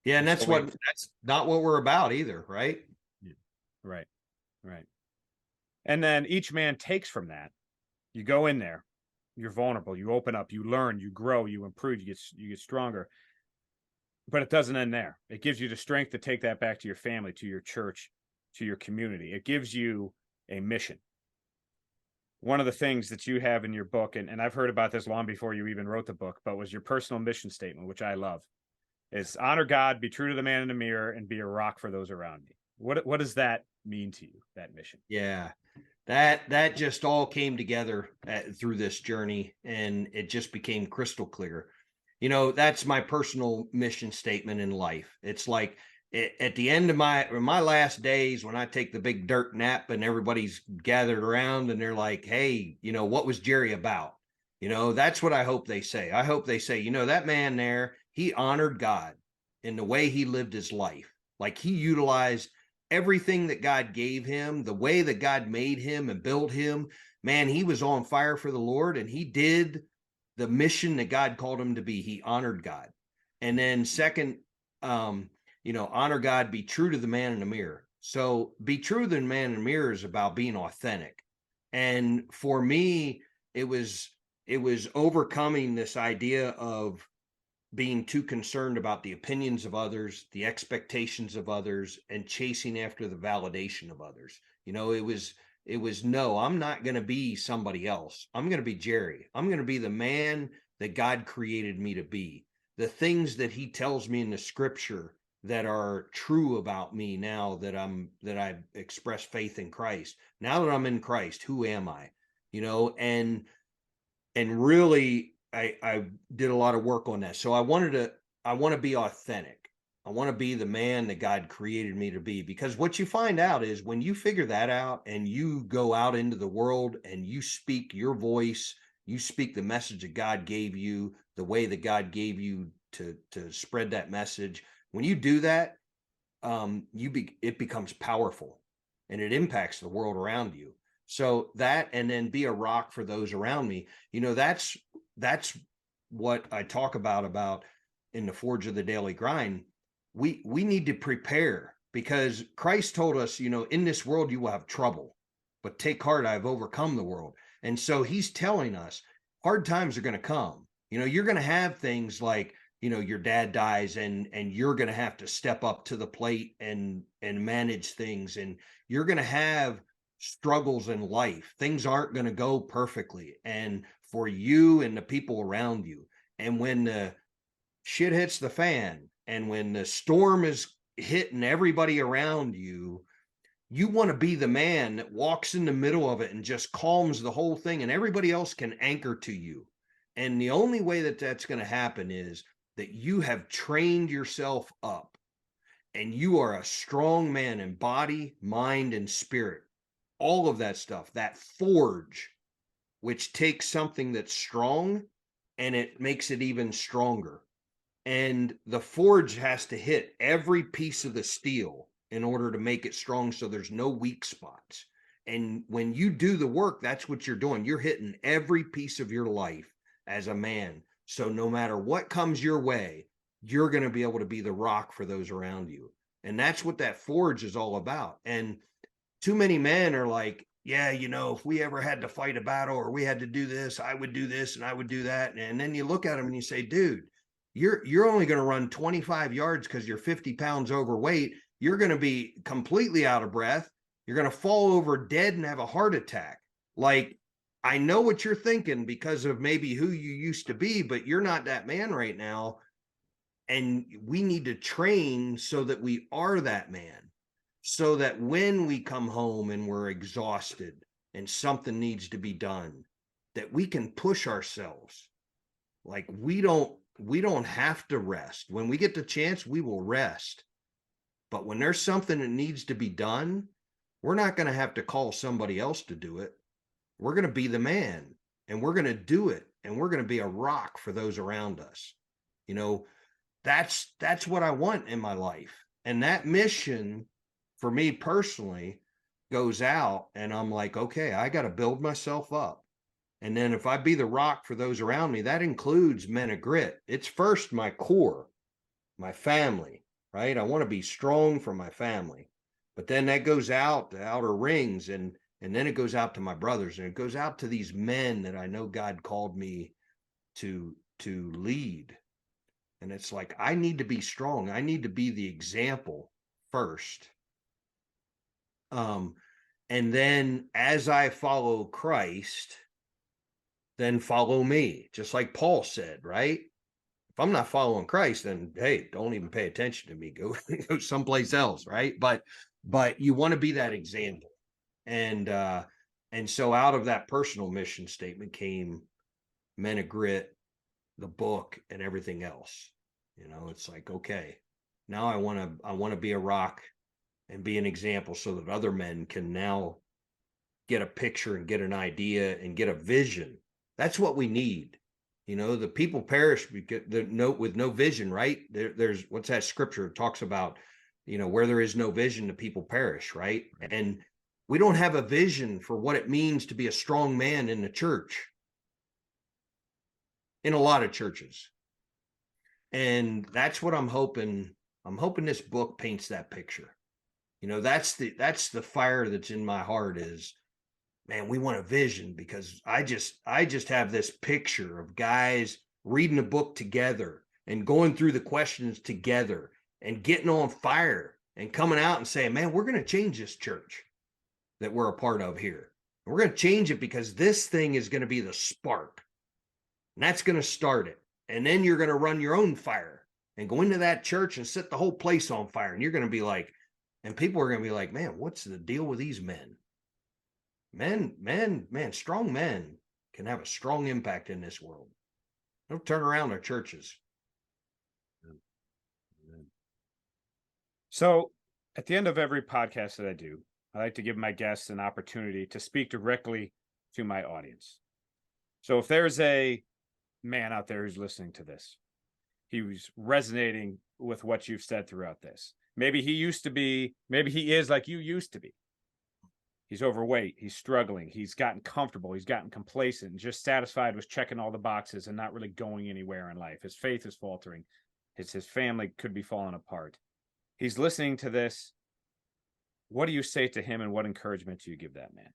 And that's not what we're about either, right? Yeah. Right. And then each man takes from that. You go in there, you're vulnerable, you open up, you learn, you grow, you improve, you get stronger. But it doesn't end there. It gives you the strength to take that back to your family, to your church, to your community. It gives you a mission. One of the things that you have in your book, and I've heard about this long before you even wrote the book, but was your personal mission statement, which I love, is honor God, be true to the man in the mirror, and be a rock for those around you. What does that mean to you, that mission? Yeah, that just all came together through this journey, and it just became crystal clear. You know, that's my personal mission statement in life. It's like at the end of my last days, when I take the big dirt nap and everybody's gathered around and they're like, hey, you know, what was Jerry about? You know, that's what I hope they say. I hope they say, you know, that man there, he honored God in the way he lived his life. Like, he utilized everything that God gave him, the way that God made him and built him. Man, he was on fire for the Lord, and he did the mission that God called him to be. He honored God. And then second, you know, honor God, be true to the man in the mirror. So be true to the man in the mirror is about being authentic. And for me, it was overcoming this idea of being too concerned about the opinions of others, the expectations of others, and chasing after the validation of others. You know, it was no, I'm not going to be somebody else. I'm going to be Jerry. I'm going to be the man that God created me to be. The things that he tells me in the scripture that are true about me now that I've expressed faith in Christ. Now that I'm in Christ, who am I? You know, and really I did a lot of work on that. So I want to be authentic. I want to be the man that God created me to be, because what you find out is when you figure that out and you go out into the world and you speak your voice, you speak the message that God gave you, the way that God gave you to spread that message. When you do that, it becomes powerful and it impacts the world around you. So that, and then be a rock for those around me. You know, that's what I talk about in the Forge of the Daily Grind. We need to prepare, because Christ told us, you know, in this world you will have trouble, but take heart, I've overcome the world. And so he's telling us hard times are going to come. You know, you're going to have things like, you know, your dad dies and you're going to have to step up to the plate and manage things. And you're going to have struggles in life. Things aren't going to go perfectly. And for you and the people around you. And when the shit hits the fan and when the storm is hitting everybody around you, you want to be the man that walks in the middle of it and just calms the whole thing, and everybody else can anchor to you. And the only way that that's going to happen is that you have trained yourself up and you are a strong man in body, mind, and spirit. All of that stuff, that forge, which takes something that's strong and it makes it even stronger. And the forge has to hit every piece of the steel in order to make it strong, so there's no weak spots. And when you do the work, that's what you're doing. You're hitting every piece of your life as a man. So no matter what comes your way, you're going to be able to be the rock for those around you. And that's what that forge is all about. And too many men are like, yeah, if we ever had to fight a battle or we had to do this, I would do this and I would do that. And then you look at him and you say, dude, you're only going to run 25 yards because you're 50 pounds overweight. You're going to be completely out of breath. You're going to fall over dead and have a heart attack. Like, I know what you're thinking because of maybe who you used to be, but you're not that man right now. And we need to train so that we are that man, so that when we come home and we're exhausted and something needs to be done, that we can push ourselves. Like, we don't have to rest. When we get the chance, we will rest. But when there's something that needs to be done, we're not going to have to call somebody else to do it. We're going to be the man, and we're going to do it, and we're going to be a rock for those around us. That's what I want in my life. And that mission for me personally goes out, and I'm like, okay, I got to build myself up. And then if I be the rock for those around me, that includes Men of Grit. It's first my core, my family, right? I want to be strong for my family. But then that goes out to outer rings, and then it goes out to my brothers, and it goes out to these men that I know God called me to lead. And it's like, I need to be strong. I need to be the example first. And then as I follow Christ, then follow me, just like Paul said, right? If I'm not following Christ, then hey, don't even pay attention to me. Go someplace else, right? But you want to be that example. And so out of that personal mission statement came Men of Grit, the book, and everything else. It's like, okay, now I want to be a rock and be an example so that other men can now get a picture and get an idea and get a vision. That's what we need. The people perish because with no vision, right? There's what's that scripture? It talks about, where there is no vision, the people perish, right? And we don't have a vision for what it means to be a strong man in the church, in a lot of churches. And that's what I'm hoping. I'm hoping this book paints that picture. That's the fire that's in my heart is, man, we want a vision, because I just have this picture of guys reading a book together and going through the questions together and getting on fire and coming out and saying, man, we're going to change this church that we're a part of here. And we're going to change it because this thing is going to be the spark. And that's going to start it. And then you're going to run your own fire and go into that church and set the whole place on fire. And you're going to be like, and people are going to be like, man, what's the deal with these men? Man, strong men can have a strong impact in this world. Don't turn around our churches. So at the end of every podcast that I do, I like to give my guests an opportunity to speak directly to my audience. So if there's a man out there who's listening to this, he's resonating with what you've said throughout this. Maybe he is like you used to be. He's overweight, he's struggling, he's gotten comfortable, he's gotten complacent, and just satisfied with checking all the boxes and not really going anywhere in life. His faith is faltering. His family could be falling apart. He's listening to this. What do you say to him, and what encouragement do you give that man?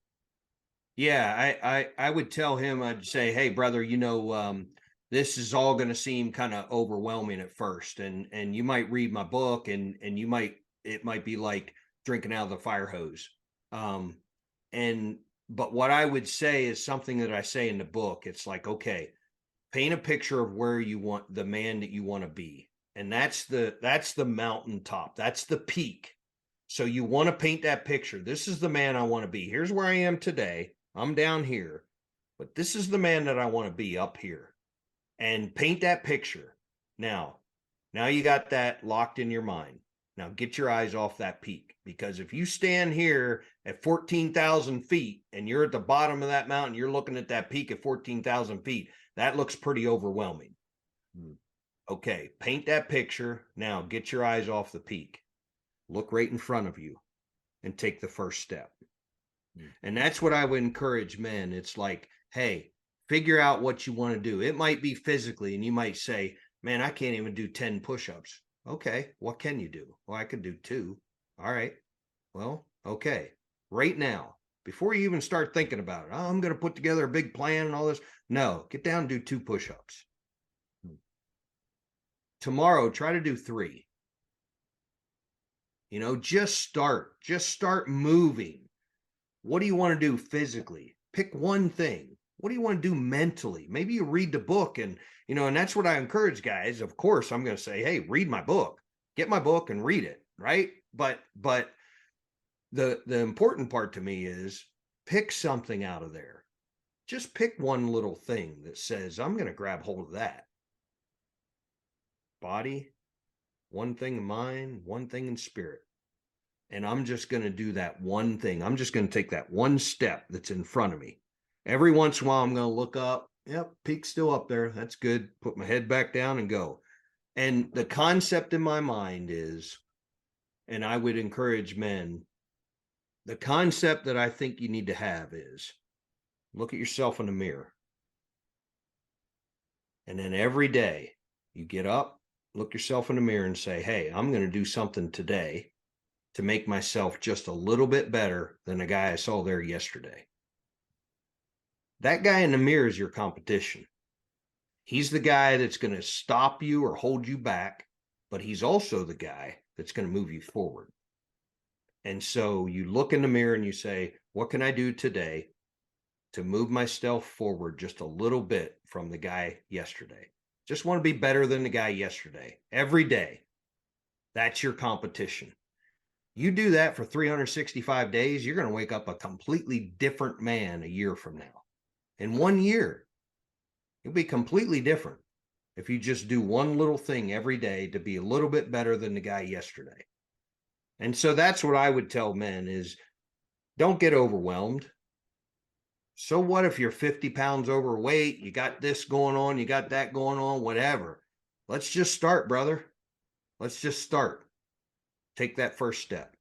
Yeah, I would tell him, I'd say, hey, brother, this is all going to seem kind of overwhelming at first. And you might read my book and it might be like drinking out of the fire hose. But what I would say is something that I say in the book. It's like, okay, paint a picture of where you want the man that you want to be. And that's the mountaintop. That's the peak. So you want to paint that picture. This is the man I want to be. Here's where I am today. I'm down here, but this is the man that I want to be up here. And paint that picture. Now you got that locked in your mind. Now get your eyes off that peak, because if you stand here at 14,000 feet and you're at the bottom of that mountain, you're looking at that peak at 14,000 feet. That looks pretty overwhelming. Okay, paint that picture. Now get your eyes off the peak. Look right in front of you and take the first step. And that's what I would encourage men. It's like, hey, figure out what you want to do. It might be physically, and you might say, man, I can't even do 10 push-ups. Okay, what can you do? Well, I could do 2. All right. Well, okay. Right now, before you even start thinking about it. Oh, I'm going to put together a big plan and all this. No, get down and do 2 push-ups. Tomorrow, try to do 3. Just start moving. What do you want to do physically? Pick one thing. What do you want to do mentally? Maybe you read the book and that's what I encourage guys. Of course, I'm going to say, hey, read my book, get my book and read it. Right. But the important part to me is pick something out of there. Just pick one little thing that says, I'm going to grab hold of that. Body, one thing in mind, one thing in spirit. And I'm just going to do that one thing. I'm just going to take that one step that's in front of me. Every once in a while, I'm going to look up. Yep, peak's still up there. That's good. Put my head back down and go. And the concept in my mind is, and I would encourage men, the concept that I think you need to have is look at yourself in the mirror. And then every day you get up, look yourself in the mirror and say, hey, I'm going to do something today to make myself just a little bit better than the guy I saw there yesterday. That guy in the mirror is your competition. He's the guy that's going to stop you or hold you back, but he's also the guy that's going to move you forward. And so you look in the mirror and you say, what can I do today to move myself forward just a little bit from the guy yesterday? Just want to be better than the guy yesterday. Every day. That's your competition. You do that for 365 days, you're going to wake up a completely different man a year from now. In 1 year, you'll be completely different if you just do one little thing every day to be a little bit better than the guy yesterday. And so that's what I would tell men is don't get overwhelmed. So what if you're 50 pounds overweight, you got this going on, you got that going on, whatever. Let's just start, brother. Let's just start. Take that first step.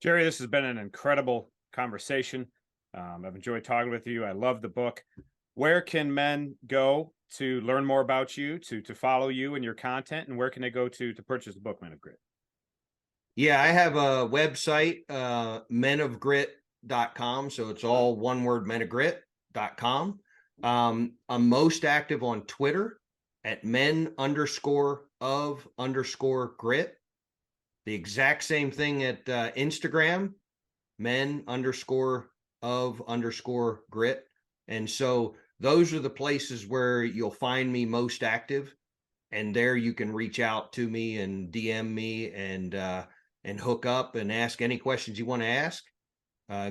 Jerry, this has been an incredible conversation. I've enjoyed talking with you. I love the book. Where can men go to learn more about you, to follow you and your content, and where can they go to purchase the book, Men of Grit? Yeah, I have a website, menofgrit.com. So it's all one word, menofgrit.com. I'm most active on Twitter at men_of_grit. The exact same thing at Instagram, men_of_grit. And so those are the places where you'll find me most active. And there you can reach out to me and DM me and hook up and ask any questions you want to ask.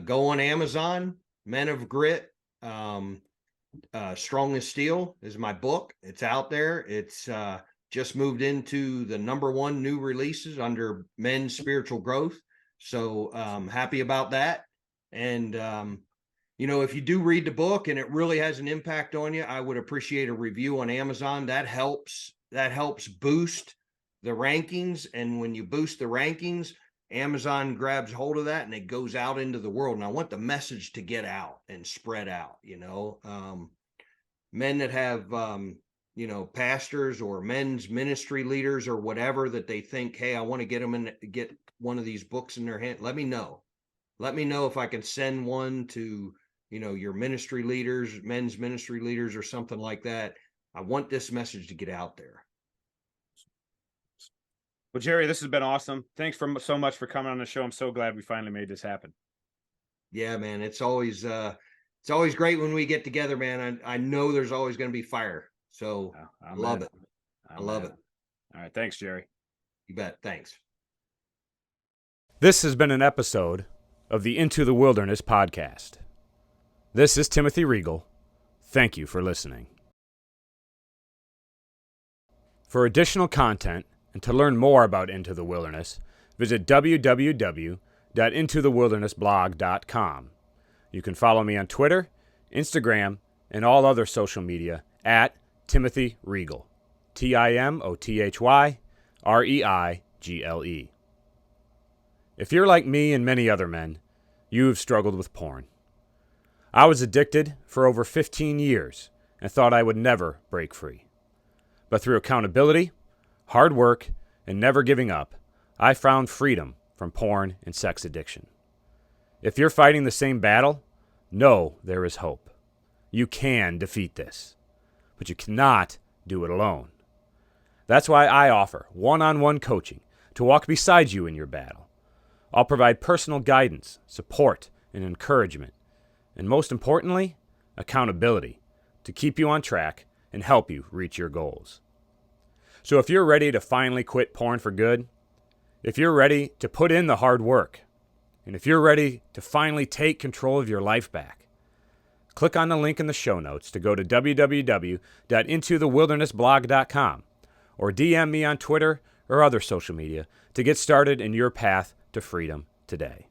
Go on Amazon, Men of Grit. Strong as Steel is my book. It's out there. It's just moved into the #1 new releases under men's spiritual growth. So happy about that. And, if you do read the book and it really has an impact on you, I would appreciate a review on Amazon. That helps boost the rankings. And when you boost the rankings, Amazon grabs hold of that and it goes out into the world. And I want the message to get out and spread out, men that have, pastors or men's ministry leaders or whatever that they think, hey, I want to get one of these books in their hand. Let me know if I can send one to, your ministry leaders, men's ministry leaders or something like that. I want this message to get out there. Well, Jerry, this has been awesome. Thanks so much for coming on the show. I'm so glad we finally made this happen. Yeah, man. It's always great when we get together, man. I know there's always going to be fire. So I love it. I love it. All right. Thanks, Jerry. You bet. Thanks. This has been an episode of the Into the Wilderness podcast. This is Timothy Regal. Thank you for listening. For additional content and to learn more about Into the Wilderness, visit www.intothewildernessblog.com. You can follow me on Twitter, Instagram, and all other social media at Timothy Regal. TimothyReigle. If you're like me and many other men, you've struggled with porn. I was addicted for over 15 years and thought I would never break free. But through accountability, hard work, and never giving up, I found freedom from porn and sex addiction. If you're fighting the same battle, know there is hope. You can defeat this, but you cannot do it alone. That's why I offer one-on-one coaching to walk beside you in your battle. I'll provide personal guidance, support, and encouragement, and most importantly, accountability to keep you on track and help you reach your goals. So if you're ready to finally quit porn for good, if you're ready to put in the hard work, and if you're ready to finally take control of your life back, click on the link in the show notes to go to www.intothewildernessblog.com or DM me on Twitter or other social media to get started in your path to freedom today.